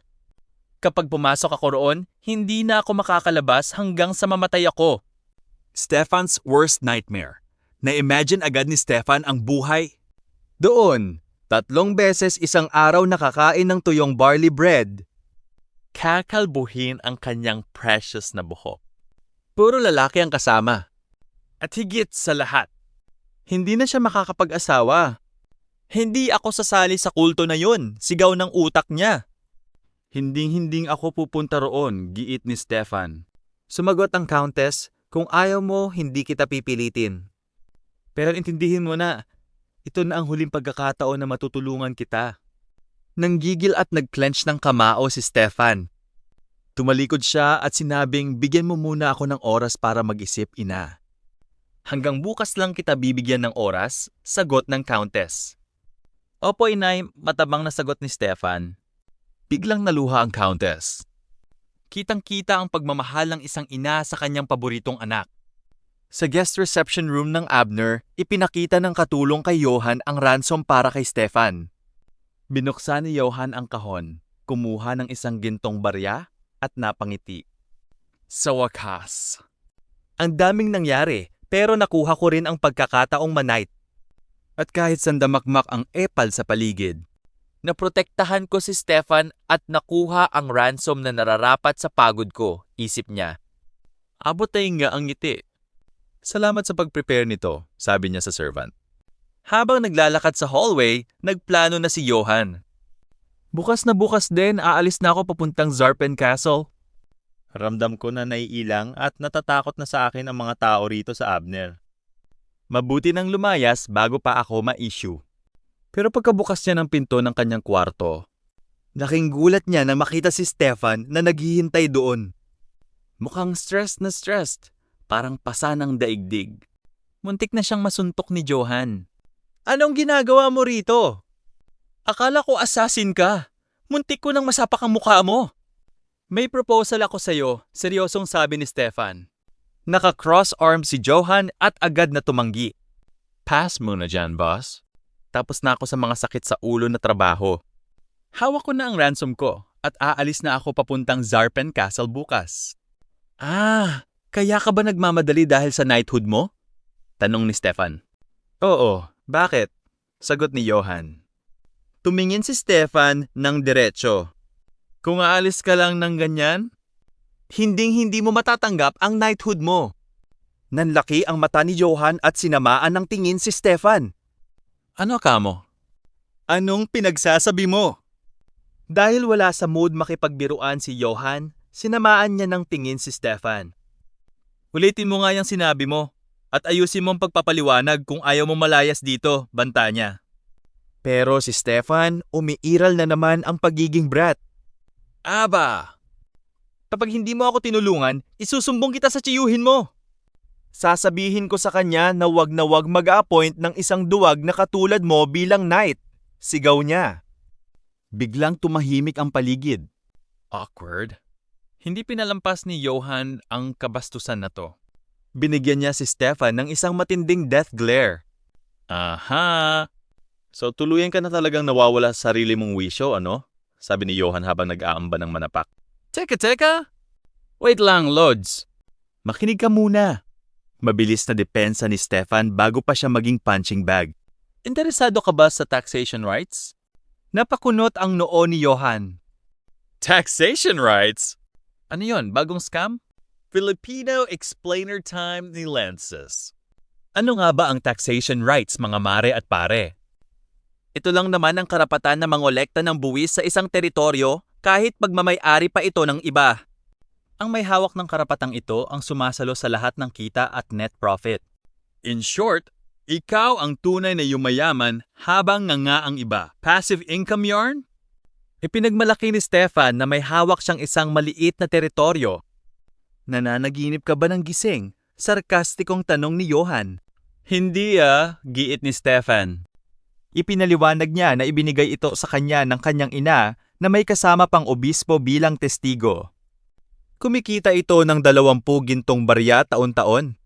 Kapag pumasok ako roon, hindi na ako makakalabas hanggang sa mamatay ako. Stefan's worst nightmare. Na-imagine agad ni Stefan ang buhay. Doon, 3 beses isang araw nakakain ng tuyong barley bread. Kakalbuhin ang kanyang precious na buhok. Puro lalaki ang kasama. At higit sa lahat, hindi na siya makakapag-asawa. Hindi ako sasali sa kulto na yun, sigaw ng utak niya. Hinding-hinding ako pupunta roon, giit ni Stefan. Sumagot ang Countess, kung ayaw mo, hindi kita pipilitin. Pero intindihin mo na, ito na ang huling pagkakataon na matutulungan kita. Nanggigil at nag-clench ng kamao si Stefan. Tumalikod siya at sinabing bigyan mo muna ako ng oras para mag-isip, ina. Hanggang bukas lang kita bibigyan ng oras, sagot ng Countess. Opo, inay, matabang na sagot ni Stefan. Biglang naluha ang Countess. Kitang-kita ang pagmamahal ng isang ina sa kanyang paboritong anak. Sa guest reception room ng Abner, ipinakita ng katulong kay Johan ang ransom para kay Stefan. Binuksan ni Johan ang kahon, kumuha ng isang gintong barya at napangiti. Sa wakas. Ang daming nangyari, pero nakuha ko rin ang pagkakataong manight. At kahit sandamakmak ang epal sa paligid, naprotektahan ko si Stefan at nakuha ang ransom na nararapat sa pagod ko, isip niya. Abot ay nga ang ngiti. Salamat sa pag-prepare nito, sabi niya sa servant. Habang naglalakad sa hallway, nagplano na si Johan. Bukas na bukas din, aalis na ako papuntang Zarpen Castle. Ramdam ko na naiilang at natatakot na sa akin ang mga tao rito sa Abner. Mabuti nang lumayas bago pa ako ma-issue. Pero pagkabukas niya ng pinto ng kanyang kwarto, laking gulat niya nang makita si Stefan na naghihintay doon. Mukhang stressed na stressed, parang pasa ng daigdig. Muntik na siyang masuntok ni Johan. Anong ginagawa mo rito? Akala ko assassin ka. Muntik ko nang masapak ang mukha mo. May proposal ako sa'yo, seryosong sabi ni Stefan. Naka-cross arm si Johan at agad na tumanggi. Pass muna dyan, boss. Tapos na ako sa mga sakit sa ulo na trabaho. Hawak ko na ang ransom ko at aalis na ako papuntang Zarpen Castle bukas. Ah, kaya ka ba nagmamadali dahil sa knighthood mo? Tanong ni Stefan. Oo, bakit? Sagot ni Johan. Tumingin si Stefan ng diretso. Kung aalis ka lang ng ganyan, hinding-hindi mo matatanggap ang knighthood mo. Nanlaki ang mata ni Johan at sinamaan ng tingin si Stefan. Ano ka mo? Anong pinagsasabi mo? Dahil wala sa mood makipagbiruan si Johan, sinamaan niya ng tingin si Stefan. Ulitin mo nga yung sinabi mo at ayusin mo ang pagpapaliwanag kung ayaw mo malayas dito, banta niya. Pero si Stefan, umiiral na naman ang pagiging brat. Aba! Kapag hindi mo ako tinulungan, isusumbong kita sa tiyuhin mo. Sasabihin ko sa kanya na wag mag-appoint ng isang duwag na katulad mo bilang knight. Sigaw niya. Biglang tumahimik ang paligid. Awkward. Hindi pinalampas ni Johan ang kabastusan na to. Binigyan niya si Stefan ng isang matinding death glare. Aha! So tuluyan ka na talagang nawawala sa sarili mong wisyo, ano? Sabi ni Johan habang nag-aamba ng manapak. Teka! Wait lang, Lods. Makinig ka muna. Mabilis na depensa ni Stefan bago pa siya maging punching bag. Interesado ka ba sa taxation rights? Napakunot ang noo ni Johan. Taxation rights? Ano yon? Bagong scam? Filipino Explainer Time ni Lenses. Ano nga ba ang taxation rights, mga mare at pare? Ito lang naman ang karapatan na mangolekta ng buwis sa isang teritoryo kahit pagmamay-ari pa ito ng iba. Ang may hawak ng karapatang ito ang sumasalo sa lahat ng kita at net profit. In short, Ikaw ang tunay na yumayaman habang nga ang iba. Passive income yarn? Ipinagmalaki ni Stefan na may hawak siyang isang maliit na teritoryo. Nananaginip ka ba ng gising? Sarkastikong tanong ni Johan. Hindi giit ni Stefan. Ipinaliwanag niya na ibinigay ito sa kanya ng kanyang ina na may kasama pang obispo bilang testigo. Kumikita ito ng 20 gintong barya taon-taon.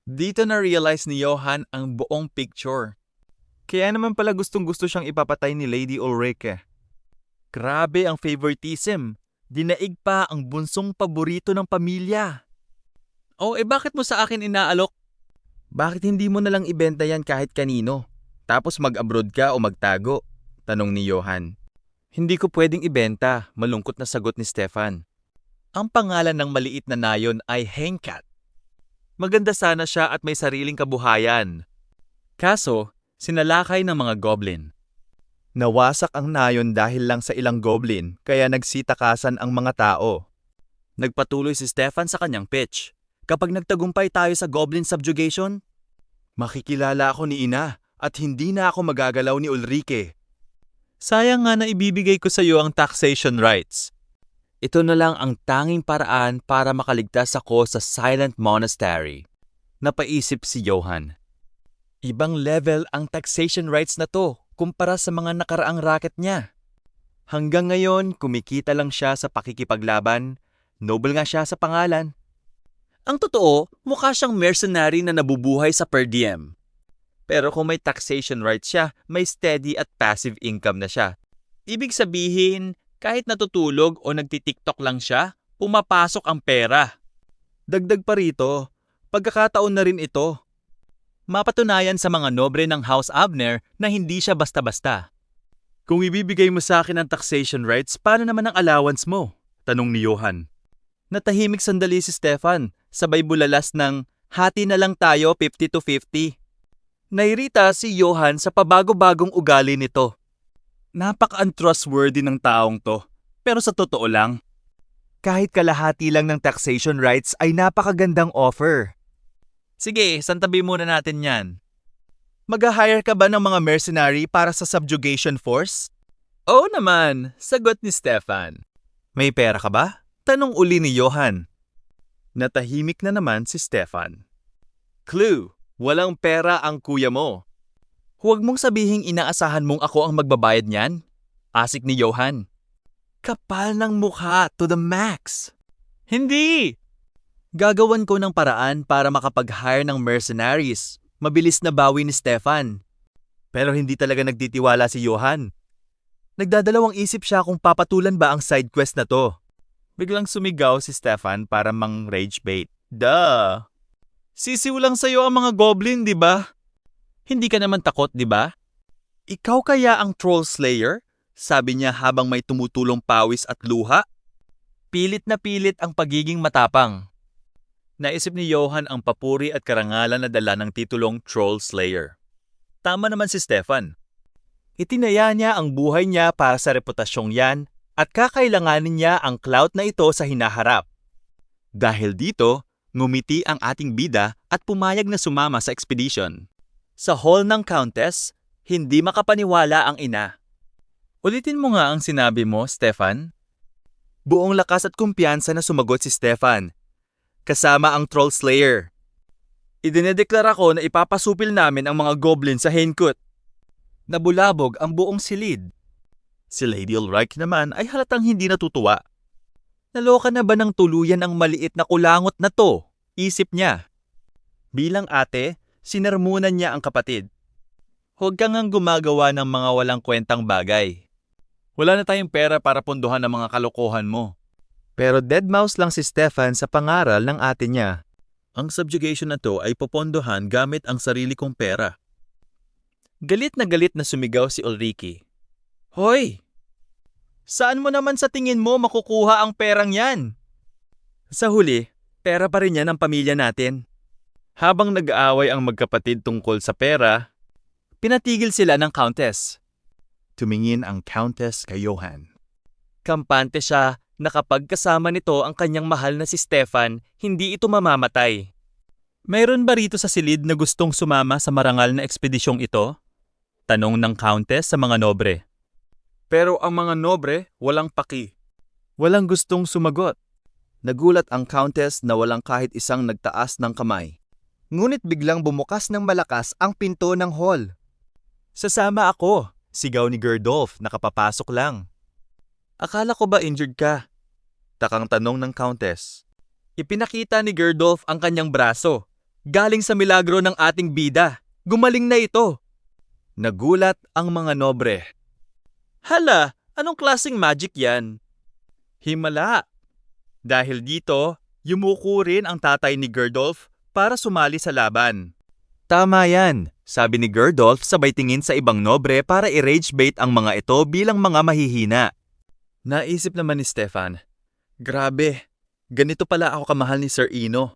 Dito na-realize ni Johan ang buong picture. Kaya naman pala gustong-gusto siyang ipapatay ni Lady Ulrike. Grabe ang favoritism. Dinaig pa ang bunsong paborito ng pamilya. Bakit mo sa akin inaalok? Bakit hindi mo nalang ibenta yan kahit kanino? Tapos mag-abroad ka o magtago? Tanong ni Johan. Hindi ko pwedeng ibenta, malungkot na sagot ni Stefan. Ang pangalan ng maliit na nayon ay Henkat. Maganda sana siya at may sariling kabuhayan. Kaso, sinalakay ng mga goblin. Nawasak ang nayon dahil lang sa ilang goblin kaya nagsitakasan ang mga tao. Nagpatuloy si Stefan sa kanyang pitch. Kapag nagtagumpay tayo sa goblin subjugation, makikilala ako ni ina at hindi na ako magagalaw ni Ulrike. Sayang nga na ibibigay ko sa iyo ang taxation rights. Ito na lang ang tanging paraan para makaligtas ako sa Silent Monastery. Napaisip si Johan. Ibang level ang taxation rights na to kumpara sa mga nakaraang racket niya. Hanggang ngayon, kumikita lang siya sa pakikipaglaban. Noble nga siya sa pangalan. Ang totoo, mukha siyang mercenary na nabubuhay sa per diem. Pero kung may taxation rights siya, may steady at passive income na siya. Ibig sabihin, kahit natutulog o nagtitiktok lang siya, pumapasok ang pera. Dagdag pa rito, pagkakataon na rin ito. Mapatunayan sa mga nobre ng House Abner na hindi siya basta-basta. Kung ibibigay mo sa akin ang taxation rights, paano naman ang allowance mo? Tanong ni Johan. Natahimik sandali si Stefan, sabay bulalas ng hati na lang tayo 50-50. Nairita si Johan sa pabago-bagong ugali nito. Napaka-untrustworthy ng taong to. Pero sa totoo lang, kahit kalahati lang ng taxation rights ay napakagandang offer. Sige, santabi muna natin yan. Mag-hire ka ba ng mga mercenary para sa subjugation force? Oo naman, sagot ni Stefan. May pera ka ba? Tanong uli ni Johan. Natahimik na naman si Stefan. Clue, walang pera ang kuya mo. Huwag mong sabihing inaasahan mong ako ang magbabayad niyan. Asik ni Johan. Kapal ng mukha to the max. Hindi! Gagawan ko ng paraan para makapag-hire ng mercenaries. Mabilis na bawi ni Stefan. Pero hindi talaga nagtitiwala si Johan. Nagdadalawang isip siya kung papatulan ba ang side quest na to. Biglang sumigaw si Stefan para mang rage bait. Duh! Sisiw lang sa'yo ang mga goblin, di ba? Hindi ka naman takot, di ba? Ikaw kaya ang troll slayer? Sabi niya habang may tumutulong pawis at luha. Pilit na pilit ang pagiging matapang. Naisip ni Johan ang papuri at karangalan na dala ng titulong Troll Slayer. Tama naman si Stefan. Itinaya niya ang buhay niya para sa reputasyong yan at kakailanganin niya ang clout na ito sa hinaharap. Dahil dito, ngumiti ang ating bida at pumayag na sumama sa expedition. Sa hall ng Countess, hindi makapaniwala ang ina. Ulitin mo nga ang sinabi mo, Stefan. Buong lakas at kumpiyansa na sumagot si Stefan. Kasama ang Troll Slayer. Idinedeklara ko na ipapasupil namin ang mga goblin sa Henkut. Nabulabog ang buong silid. Si Lady Ulrike naman ay halatang hindi natutuwa. Naloka na ba ng tuluyan ang maliit na kulangot na to? Isip niya. Bilang ate, sinermunan niya ang kapatid. Huwag kang ngang gumagawa ng mga walang kwentang bagay. Wala na tayong pera para punduhan ang mga kalokohan mo. Pero deadmau5 lang si Stefan sa pangaral ng ate niya. Ang subjugation na to ay popondohan gamit ang sarili kong pera. Galit na sumigaw si Ulrike. Hoy! Saan mo naman sa tingin mo makukuha ang perang yan? Sa huli, pera pa rin yan ang pamilya natin. Habang nag-aaway ang magkapatid tungkol sa pera, pinatigil sila ng Countess. Tumingin ang Countess kay Johan. Kampante siya na kapag kasama nito ang kanyang mahal na si Stefan, hindi ito mamamatay. Mayroon ba rito sa silid na gustong sumama sa marangal na ekspedisyong ito? Tanong ng Countess sa mga nobre. Pero ang mga nobre walang paki. Walang gustong sumagot. Nagulat ang Countess na walang kahit isang nagtaas ng kamay. Ngunit biglang bumukas ng malakas ang pinto ng hall. Sasama ako, sigaw ni Gerdolf, nakapapasok lang. Akala ko ba injured ka? Takang tanong ng Countess. Ipinakita ni Gerdolf ang kanyang braso. Galing sa milagro ng ating bida. Gumaling na ito. Nagulat ang mga nobre. Hala, anong klaseng magic yan? Himala. Dahil dito, yumuko rin ang tatay ni Gerdolf para sumali sa laban. Tama yan, sabi ni Gerdolf sabay tingin sa ibang nobre para i-rage bait ang mga ito bilang mga mahihina. Naisip naman ni Stefan, grabe, ganito pala ako kamahal ni Sir Ino.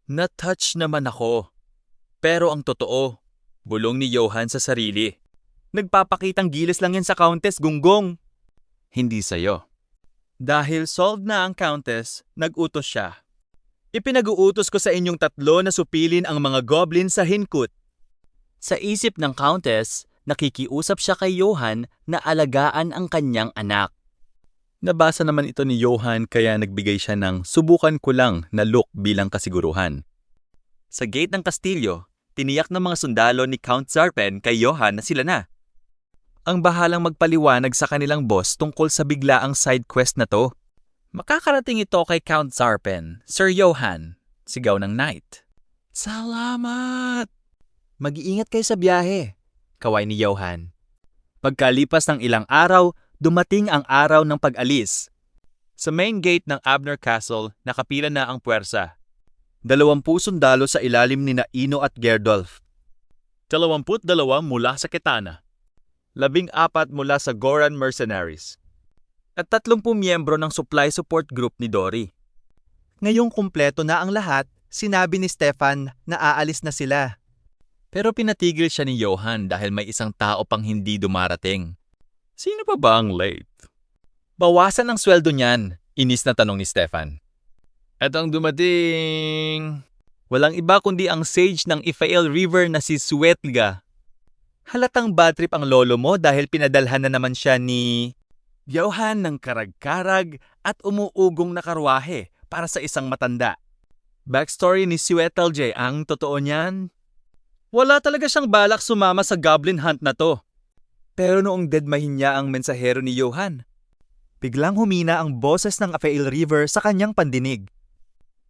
Na-touch naman ako. Pero ang totoo, bulong ni Johan sa sarili. Nagpapakitang gilas lang yan sa Countess, Gunggong. Hindi sa'yo. Dahil solved na ang Countess, nag-utos siya. Ipinag-uutos ko sa inyong tatlo na supilin ang mga goblin sa Hinkut. Sa isip ng Countess, nakikiusap siya kay Johan na alagaan ang kanyang anak. Nabasa naman ito ni Johan kaya nagbigay siya ng subukan ko lang na look bilang kasiguruhan. Sa gate ng kastilyo, tiniyak ng mga sundalo ni Count Zarpen kay Johan na sila na. Ang bahalang magpaliwanag sa kanilang boss tungkol sa biglaang side quest na to. Makakarating ito kay Count Zarpen, Sir Johan, sigaw ng knight. Salamat! Mag-iingat kayo sa biyahe, kaway ni Johan. Pagkalipas ng ilang araw, dumating ang araw ng pag-alis. Sa main gate ng Abner Castle, nakapila na ang puwersa. 20 sundalo sa ilalim ni Ino at Gerdolf. 22 mula sa Ketana. 14 mula sa Goran Mercenaries. At 30 miyembro ng supply support group ni Dory. Ngayong kumpleto na ang lahat, sinabi ni Stefan na aalis na sila. Pero pinatigil siya ni Johan dahil may isang tao pang hindi dumarating. Sino pa ba ang late? Bawasan ang sweldo niyan, inis na tanong ni Stefan. At ang dumating... Walang iba kundi ang sage ng Ifael River na si Suetlga. Halatang bad trip ang lolo mo dahil pinadalhan na naman siya ni... Johan ng karag-karag at umuugong na karwahe para sa isang matanda. Backstory ni Suetlga ang totoo niyan? Wala talaga siyang balak sumama sa goblin hunt na to. Pero noong deadmahin niya ang mensahero ni Johan, Biglang humina ang boses ng Ifael River sa kanyang pandinig.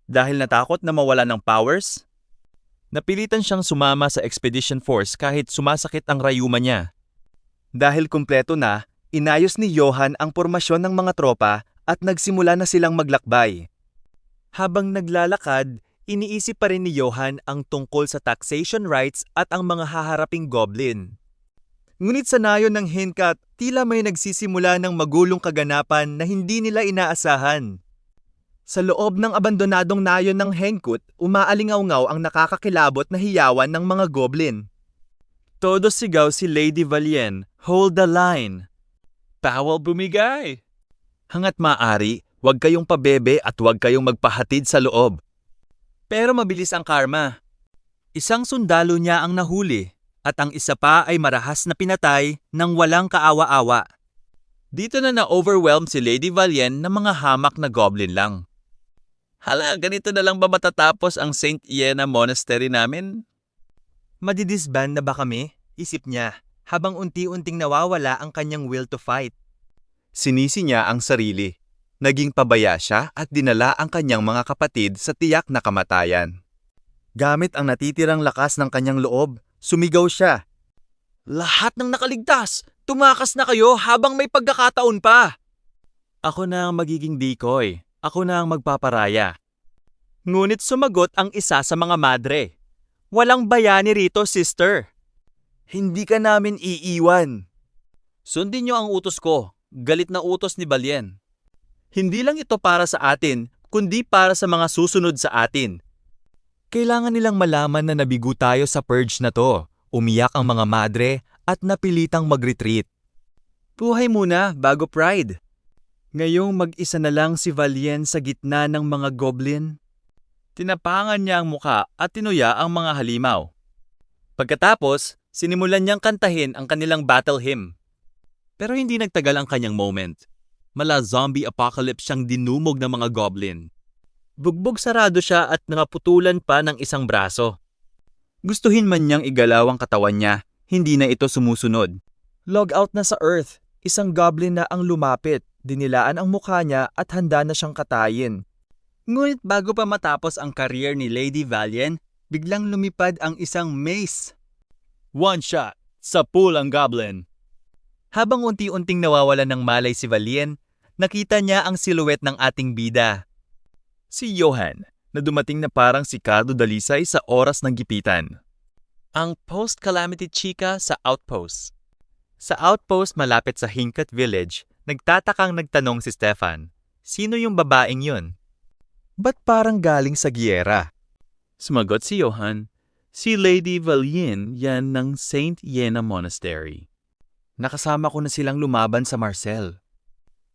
dahil natakot na mawala ng powers, napilitan siyang sumama sa expedition force kahit sumasakit ang rayuma niya. Dahil kumpleto na, inayos ni Johan ang pormasyon ng mga tropa at nagsimula na silang maglakbay. Habang naglalakad, iniisip pa rin ni Johan ang tungkol sa taxation rights at ang mga haharaping goblin. Ngunit sa nayon ng Henkat, tila may nagsisimula ng magulong kaganapan na hindi nila inaasahan. Sa loob ng abandonadong nayon ng Henkut, umaalingaw-ngaw ang nakakakilabot na hiyawan ng mga goblin. Todo sigaw si Lady Valien, "Hold the line!" Bawal bumigay! Hangat maaari, huwag kayong pabebe at huwag kayong magpahatid sa loob. Pero mabilis ang karma. Isang sundalo niya ang nahuli at ang isa pa ay marahas na pinatay nang walang kaawa-awa. Dito na na-overwhelm si Lady Valien ng mga hamak na goblin lang. Hala, ganito na lang ba matatapos ang St. Iena Monastery namin? Madidisband na ba kami? Isip niya, habang unti-unting nawawala ang kanyang will to fight. Sinisi niya ang sarili. Naging pabaya siya at dinala ang kanyang mga kapatid sa tiyak na kamatayan. Gamit ang natitirang lakas ng kanyang loob, sumigaw siya. Lahat ng nakaligtas! Tumakas na kayo habang may pagkakataon pa! Ako na ang magiging decoy. Ako na ang magpaparaya. Ngunit sumagot ang isa sa mga madre. Walang bayani rito, sister. Hindi ka namin iiwan. Sundin niyo ang utos ko. Galit na utos ni Valien. Hindi lang ito para sa atin, kundi para sa mga susunod sa atin. Kailangan nilang malaman na nabigo tayo sa purge na to. Umiyak ang mga madre at napilitang mag-retreat. Buhay muna bago pride. Ngayong mag-isa na lang si Valien sa gitna ng mga goblin. Tinapangan niya ang muka at tinuya ang mga halimaw. Pagkatapos, sinimulan niyang kantahin ang kanilang battle hymn. Pero hindi nagtagal ang kanyang moment. Mala zombie apocalypse siyang dinumog ng mga goblin. Bugbog sarado siya at naputulan pa ng isang braso. Gustuhin man niyang igalaw ang katawan niya, hindi na ito sumusunod. Log out na sa Earth. Isang goblin na ang lumapit. Dinilaan ang mukha niya at handa na siyang katayin. Ngunit bago pa matapos ang career ni Lady Valiant, biglang lumipad ang isang mace. One shot, sa pool ang goblin. Habang unti-unting nawawalan ng malay si Valiant, nakita niya ang silhouette ng ating bida. Si Johan, na dumating na parang si Cardo Dalisay sa oras ng gipitan. Ang post-calamity chika sa outpost. Sa outpost malapit sa Hinkat Village, nagtatakang nagtanong si Stefan, sino yung babaeng yun? Ba't parang galing sa giyera? Sumagot si Johan, si Lady Valiant yan ng Saint Yena Monastery. Nakasama ko na silang lumaban sa Marcel.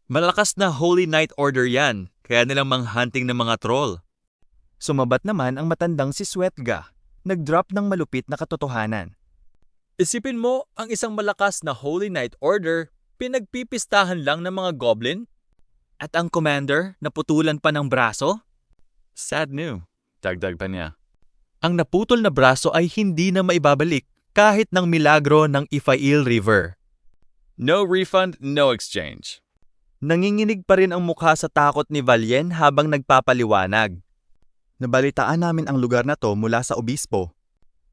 Malakas na Holy Knight Order yan, kaya nilang manghunting ng mga troll. Sumabat naman ang matandang si Swetga. Nag-drop ng malupit na katotohanan. Isipin mo, ang isang malakas na Holy Knight Order, pinagpipistahan lang ng mga goblin? At ang commander, naputulan pa ng braso? Sad new, dagdag pa niya. Ang naputol na braso ay hindi na maibabalik kahit ng milagro ng Ifail River. No refund, no exchange. Nanginginig pa rin ang mukha sa takot ni Valien habang nagpapaliwanag. Nabalitaan namin ang lugar na to mula sa obispo.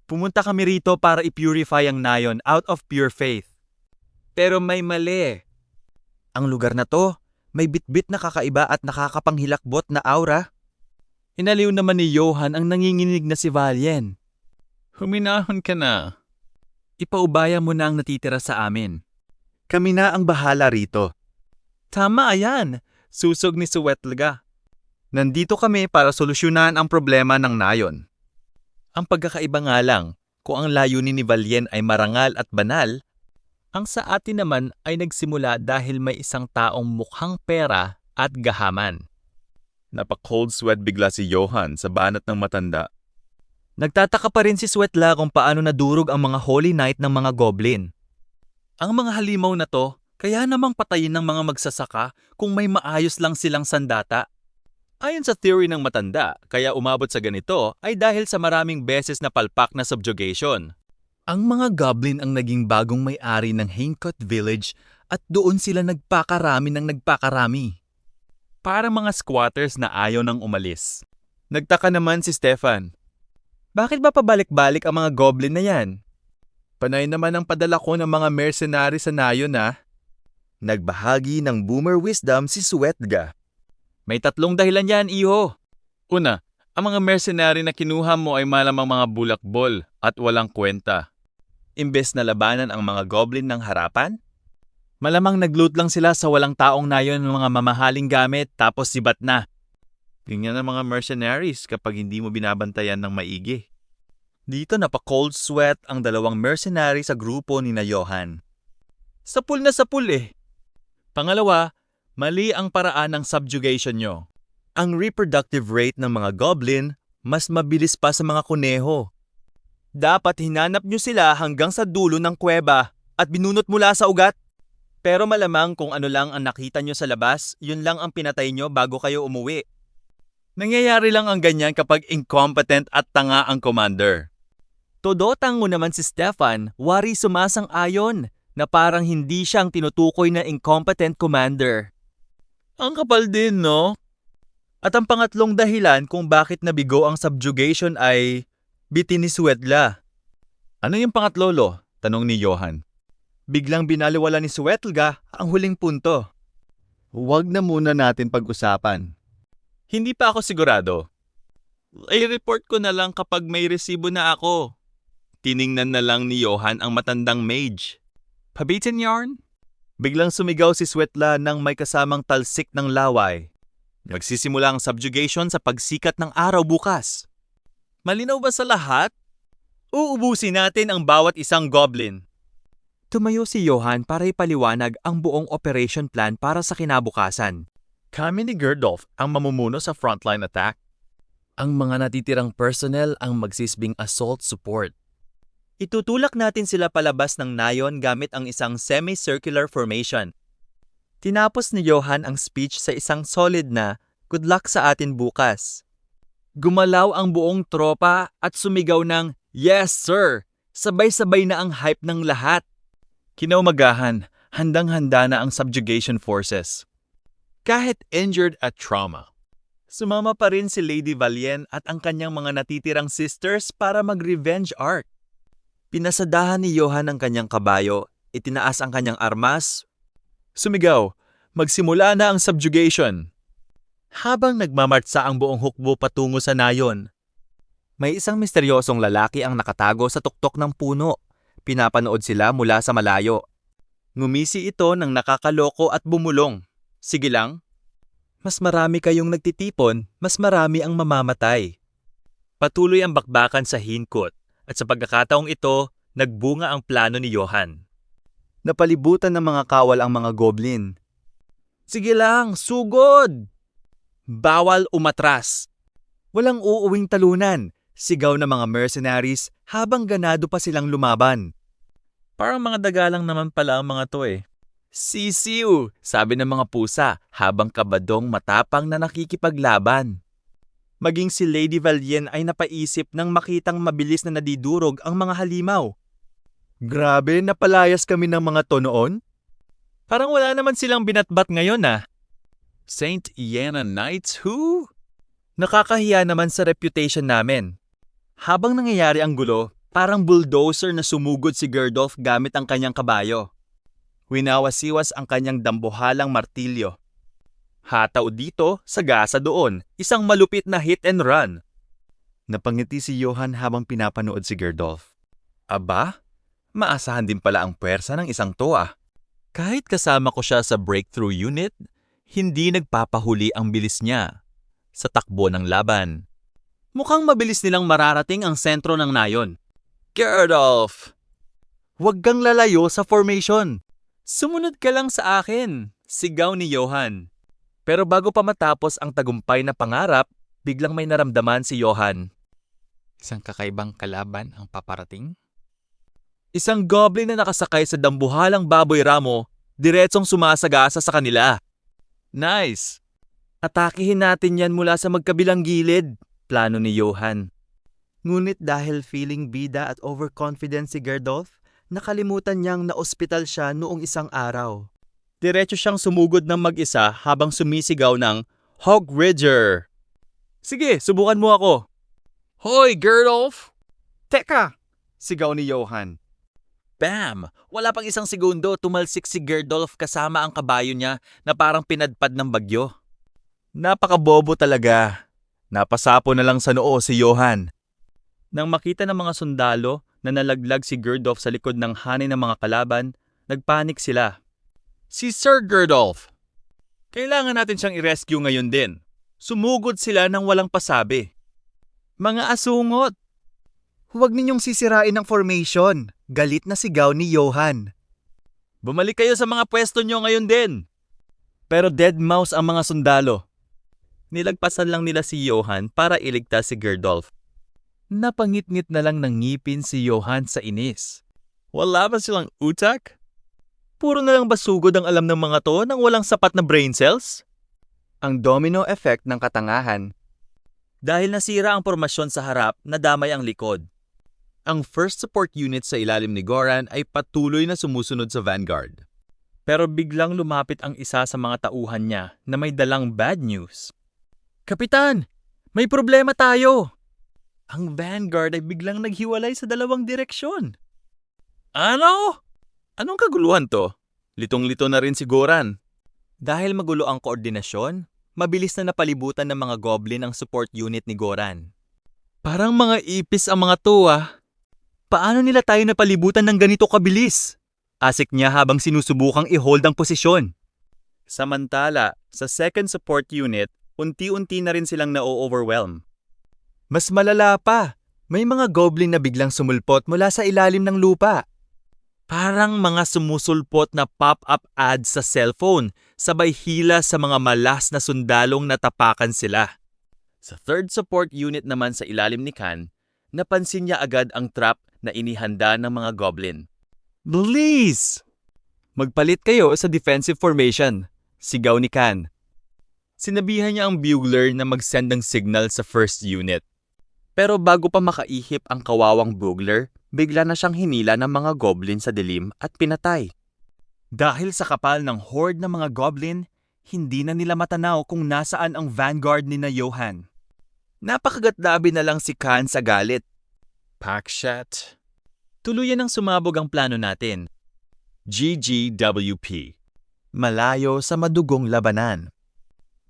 Pumunta kami rito para i-purify ang nayon out of pure faith. Pero may mali. Ang lugar na to, may bitbit na kakaiba at nakakapanghilakbot na aura. Inaliw naman ni Johan ang nanginginig na si Valien. Huminahon ka na. Ipaubaya mo na ang natitira sa amin. Kami na ang bahala rito. Tama ayan, susog ni Suwetlaga. Nandito kami para solusyonan ang problema ng nayon. Ang pagkakaiba nga lang, kung ang layunin ni Valien ay marangal at banal, ang sa atin naman ay nagsimula dahil may isang taong mukhang pera at gahaman. Napa-cold sweat bigla si Johan sa banat ng matanda. Nagtataka pa rin si Swetla kung paano nadurog ang mga Holy Knight ng mga goblin. Ang mga halimaw na to, kaya namang patayin ng mga magsasaka kung may maayos lang silang sandata. Ayon sa theory ng matanda, kaya umabot sa ganito ay dahil sa maraming beses na palpak na subjugation. Ang mga goblin ang naging bagong may-ari ng Hinkat Village at doon sila nagpakarami ng nagpakarami. Para mga squatters na ayaw nang umalis. Nagtaka naman si Stefan. Bakit ba pabalik-balik ang mga goblin na yan? Panay naman ang padala ko ng mga mercenary sa nayon na. Nagbahagi ng boomer wisdom si Swetga. May 3 dahilan yan, iho. Una, ang mga mercenary na kinuha mo ay malamang mga bulakbol at walang kwenta. Imbes na labanan ang mga goblin ng harapan? Malamang nagloot lang sila sa walang taong nayon ng mga mamahaling gamit tapos sibat na. Ganyan ang mga mercenaries kapag hindi mo binabantayan ng maigi. Dito napa-cold sweat ang 2 mercenary sa grupo ni na Johan. Sapul na sapul eh. Pangalawa, mali ang paraan ng subjugation nyo. Ang reproductive rate ng mga goblin mas mabilis pa sa mga kuneho. Dapat hinanap nyo sila hanggang sa dulo ng kuweba at binunot mula sa ugat. Pero malamang kung ano lang ang nakita nyo sa labas, yun lang ang pinatay nyo bago kayo umuwi. Nangyayari lang ang ganyan kapag incompetent at tanga ang commander. Todotang mo naman si Stefan, wari sumasang-ayon na parang hindi siyang tinutukoy na incompetent commander. Ang kapal din, no? At ang pangatlong dahilan kung bakit nabigo ang subjugation ay bitin ni Swetla. Ano yung pangatlo, Lo? Tanong ni Johan. Biglang binaliwala ni Swetga ang huling punto. Huwag na muna natin pag-usapan. Hindi pa ako sigurado. I-report ko na lang kapag may resibo na ako. Tiningnan na lang ni Johan ang matandang mage. Pabitin yarn? Biglang sumigaw si Swetla nang may kasamang talsik ng laway. Magsisimula ang subjugation sa pagsikat ng araw bukas. Malinaw ba sa lahat? Uubusin natin ang bawat isang goblin. Tumayo si Johan para ipaliwanag ang buong operation plan para sa kinabukasan. Kami ni Gerdolf ang mamumuno sa frontline attack. Ang mga natitirang personnel ang magsisbing assault support. Itutulak natin sila palabas ng nayon gamit ang isang semicircular formation. Tinapos ni Johan ang speech sa isang solid na, "Good luck sa atin bukas." Gumalaw ang buong tropa at sumigaw ng, "Yes, sir!" Sabay-sabay na ang hype ng lahat. Kinaumagahan, handang-handa na ang subjugation forces. Kahit injured at trauma. Sumama pa rin si Lady Valien at ang kanyang mga natitirang sisters para mag-revenge arc. Pinasadahan ni Johan ang kanyang kabayo, itinaas ang kanyang armas. Sumigaw, "Magsimula na ang subjugation!" Habang nagmamartsa ang buong hukbo patungo sa nayon, may isang misteryosong lalaki ang nakatago sa tuktok ng puno. Pinapanood sila mula sa malayo. Ngumisi ito ng nakakaloko at bumulong. "Sige lang. Mas marami kayong nagtitipon, mas marami ang mamamatay." Patuloy ang bakbakan sa hinkot at sa pagkakataong ito, nagbunga ang plano ni Johan. Napalibutan ng mga kawal ang mga goblin. "Sige lang, sugod! Bawal umatras! Walang uuwing talunan!" Sigaw ng mga mercenaries habang ganado pa silang lumaban. Parang mga dagalang naman pala ang mga to eh. "Sisiw!" sabi ng mga pusa habang kabadong matapang na nakikipaglaban. Maging si Lady Valien ay napaisip nang makitang mabilis na nadidurog ang mga halimaw. "Grabe, napalayas kami ng mga to noon? Parang wala naman silang binatbat ngayon ah." "Saint Iana Knights who?" "Nakakahiya naman sa reputation namin." Habang nangyayari ang gulo, parang bulldozer na sumugod si Gerdolf gamit ang kanyang kabayo. Winawasiwas ang kanyang dambuhalang martilyo. Hataw dito, sagasa doon, isang malupit na hit and run. Napangiti si Johan habang pinapanood si Gerdolf. Aba, maasahan din pala ang puwersa ng isang to ah. Kahit kasama ko siya sa breakthrough unit, hindi nagpapahuli ang bilis niya sa takbo ng laban. Mukhang mabilis nilang mararating ang sentro ng nayon. "Gerdolf! Huwag kang lalayo sa formation. Sumunod ka lang sa akin," sigaw ni Johan. Pero bago pa matapos ang tagumpay na pangarap, biglang may naramdaman si Johan. Isang kakaibang kalaban ang paparating? Isang goblin na nakasakay sa dambuhalang baboy ramo, diretsong sumasagasa sa kanila. "Nice! Atakihin natin yan mula sa magkabilang gilid," plano ni Johan. Ngunit dahil feeling bida at overconfident si Gerdolf, nakalimutan niyang na-ospital siya noong isang araw. Diretso siyang sumugod ng mag-isa habang sumisigaw ng Hog Ridger. "Sige, subukan mo ako." "Hoy, Gerdolf!" "Teka!" sigaw ni Johan. Bam! Wala pang isang segundo, tumalsik si Gerdolf kasama ang kabayo niya na parang pinadpad ng bagyo. Napakabobo talaga. Napasapo na lang sa noo si Johan. Nang makita ng mga sundalo na nalaglag si Gerdolf sa likod ng hanay ng mga kalaban, nagpanik sila. "Si Sir Gerdolf! Kailangan natin siyang i-rescue ngayon din." Sumugod sila nang walang pasabi. "Mga asungot! Huwag ninyong sisirain ang formation," galit na sigaw ni Johan. "Bumalik kayo sa mga pwesto nyo ngayon din." Pero dead mouse ang mga sundalo. Nilagpasan lang nila si Johan para iligtas si Gerdolf. Napangit-ngit na lang ng ngipin si Johan sa inis. Wala ba silang utak? Puro na lang basugod ang alam ng mga to nang walang sapat na brain cells? Ang domino effect ng katangahan. Dahil nasira ang formasyon sa harap, nadamay ang likod. Ang first support unit sa ilalim ni Goran ay patuloy na sumusunod sa vanguard. Pero biglang lumapit ang isa sa mga tauhan niya na may dalang bad news. "Kapitan, may problema tayo!" Ang vanguard ay biglang naghiwalay sa dalawang direksyon. "Ano? Anong kaguluhan to?" Litong-lito na rin si Goran. Dahil magulo ang koordinasyon, mabilis na napalibutan ng mga goblin ang support unit ni Goran. "Parang mga ipis ang mga to ah. Paano nila tayo napalibutan ng ganito kabilis?" Asik niya habang sinusubukang i-hold ang posisyon. Samantala, sa second support unit, unti-unti na rin silang na-overwhelm. Mas malala pa, may mga goblin na biglang sumulpot mula sa ilalim ng lupa. Parang mga sumusulpot na pop-up ads sa cellphone, sabay hila sa mga malas na sundalong natapakan sila. Sa third support unit naman sa ilalim ni Khan, napansin niya agad ang trap na inihanda ng mga goblin. Please! Magpalit kayo sa defensive formation. Sigaw ni Khan. Sinabihan niya ang bugler na mag-send ng signal sa first unit. Pero bago pa makaihip ang kawawang bugler, bigla na siyang hinila ng mga goblin sa dilim at pinatay. Dahil sa kapal ng horde ng mga goblin, hindi na nila matanaw kung nasaan ang vanguard ni na Johan. Napakagatdabi na lang si Khan sa galit. Packshot. Tuluyan ang sumabog ang plano natin. GGWP. Malayo sa madugong labanan.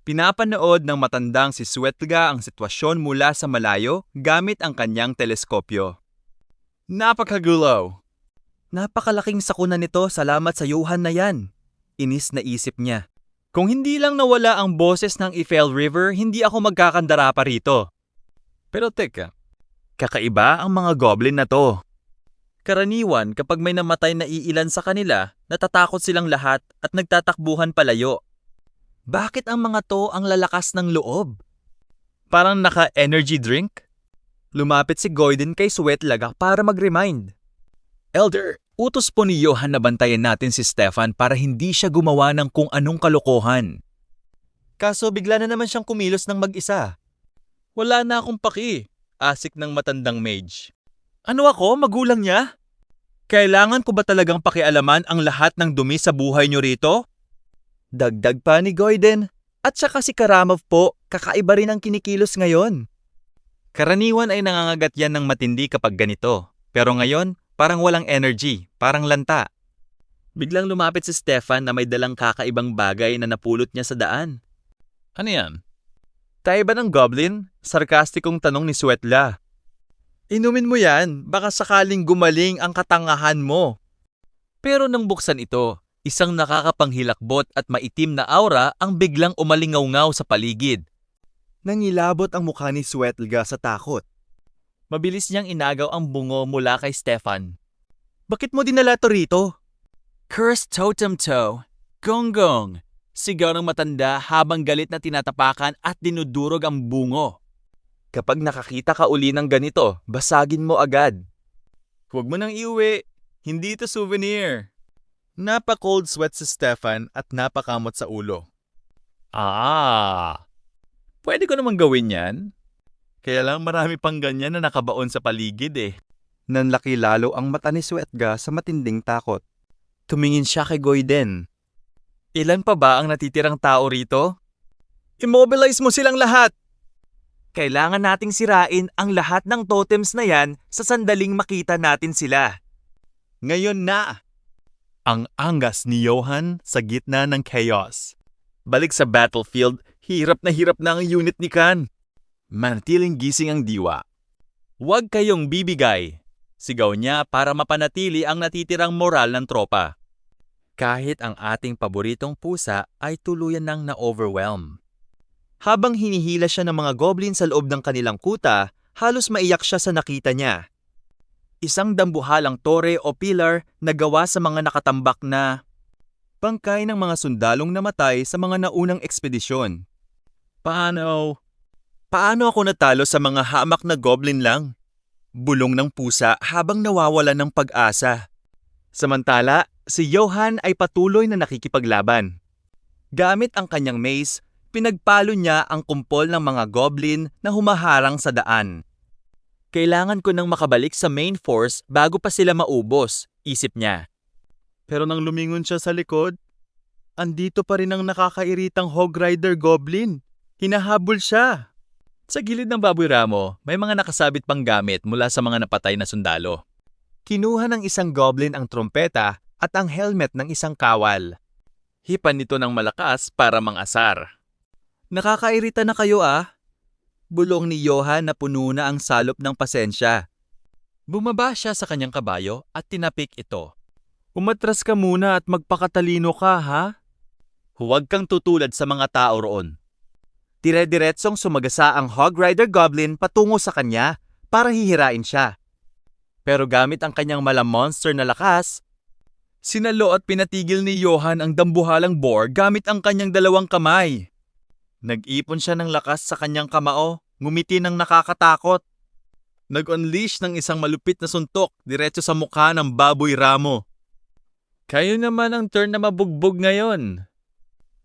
Pinapanood ng matandang si Swetlga ang sitwasyon mula sa malayo gamit ang kanyang teleskopyo. Napakagulo. Napakalaking sakuna nito, salamat sa Johan na yan. Inis na isip niya. Kung hindi lang nawala ang boses ng Ifel River, hindi ako magkakandara pa rito. Pero teka, kakaiba ang mga goblin na to. Karaniwan kapag may namatay na iilan sa kanila, natatakot silang lahat at nagtatakbuhan palayo. Bakit ang mga to ang lalakas ng loob? Parang naka-energy drink? Lumapit si Goiden kay Swetlga para mag-remind. Elder, utos po ni Johan na bantayan natin si Stefan para hindi siya gumawa ng kung anong kalokohan. Kaso bigla na naman siyang kumilos ng mag-isa. Wala na akong paki, asik ng matandang mage. Ano ako, magulang niya? Kailangan ko ba talagang pakialaman ang lahat ng dumi sa buhay niyo rito? Dagdag pa ni Goiden. At saka si Karamov po, kakaiba rin ang kinikilos ngayon. Karaniwan ay nangangagat yan ng matindi kapag ganito. Pero ngayon, parang walang energy, parang lanta. Biglang lumapit si Stefan na may dalang kakaibang bagay na napulot niya sa daan. Ano yan? Tayo ba ng goblin? Sarkastikong tanong ni Swetlga. Inumin mo yan, baka sakaling gumaling ang katangahan mo. Pero nang buksan ito, isang nakakapanghilakbot at maitim na aura ang biglang umalingaw-ngaw sa paligid. Nangilabot ang mukha ni Swetlga sa takot. Mabilis niyang inagaw ang bungo mula kay Stefan. Bakit mo dinala to rito? Cursed Totem Toe, Gonggong, sigaw ng matanda habang galit na tinatapakan at dinudurog ang bungo. Kapag nakakita ka uli ng ganito, basagin mo agad. Huwag mo nang iuwi, hindi ito souvenir. Napa-cold sweat si Stefan at napakamot sa ulo. Pwede ko namang gawin yan. Kaya lang marami pang ganyan na nakabaon sa paligid eh. Nanlaki lalo ang mata ni Swetlga sa matinding takot. Tumingin siya kay Goiden. Ilan pa ba ang natitirang tao rito? Immobilize mo silang lahat! Kailangan nating sirain ang lahat ng totems na yan sa sandaling makita natin sila. Ngayon na! Ang angas ni Johan sa gitna ng chaos. Balik sa battlefield, hirap na ang unit ni Khan. Manatiling gising ang diwa. Huwag kayong bibigay, sigaw niya para mapanatili ang natitirang moral ng tropa. Kahit ang ating paboritong pusa ay tuluyan nang na-overwhelm. Habang hinihila siya ng mga goblin sa loob ng kanilang kuta, halos maiyak siya sa nakita niya. Isang dambuhalang tore o pillar na gawa sa mga nakatambak na bangkay ng mga sundalong namatay sa mga naunang ekspedisyon. Paano ako natalo sa mga hamak na goblin lang? Bulong ng pusa habang nawawala ng pag-asa. Samantala, si Johan ay patuloy na nakikipaglaban. Gamit ang kanyang mace, pinagpalo niya ang kumpol ng mga goblin na humaharang sa daan. Kailangan ko nang makabalik sa main force bago pa sila maubos, isip niya. Pero nang lumingon siya sa likod, andito pa rin ang nakakairitang Hog Rider Goblin. Hinahabol siya. Sa gilid ng baboy ramo, may mga nakasabit pang gamit mula sa mga napatay na sundalo. Kinuha ng isang goblin ang trompeta at ang helmet ng isang kawal. Hipan nito ng malakas para mangasar. Nakakairita na kayo Bulong ni Johan na puno na ang salop ng pasensya. Bumaba siya sa kanyang kabayo at tinapik ito. Umatras ka muna at magpakatalino ka, ha? Huwag kang tutulad sa mga tao roon. Dire-diretsong sumagasa ang Hog Rider Goblin patungo sa kanya para hihirain siya. Pero gamit ang kanyang monster na lakas, sinalo at pinatigil ni Johan ang dambuhalang boar gamit ang kanyang dalawang kamay. Nag-ipon siya ng lakas sa kanyang kamao, ngumiti ng nakakatakot. Nag-unleash ng isang malupit na suntok diretso sa mukha ng baboy Ramo. Kayo naman ang turn na mabugbog ngayon.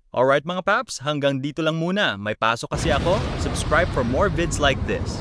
Alright mga paps, hanggang dito lang muna. May pasok kasi ako. Subscribe for more vids like this.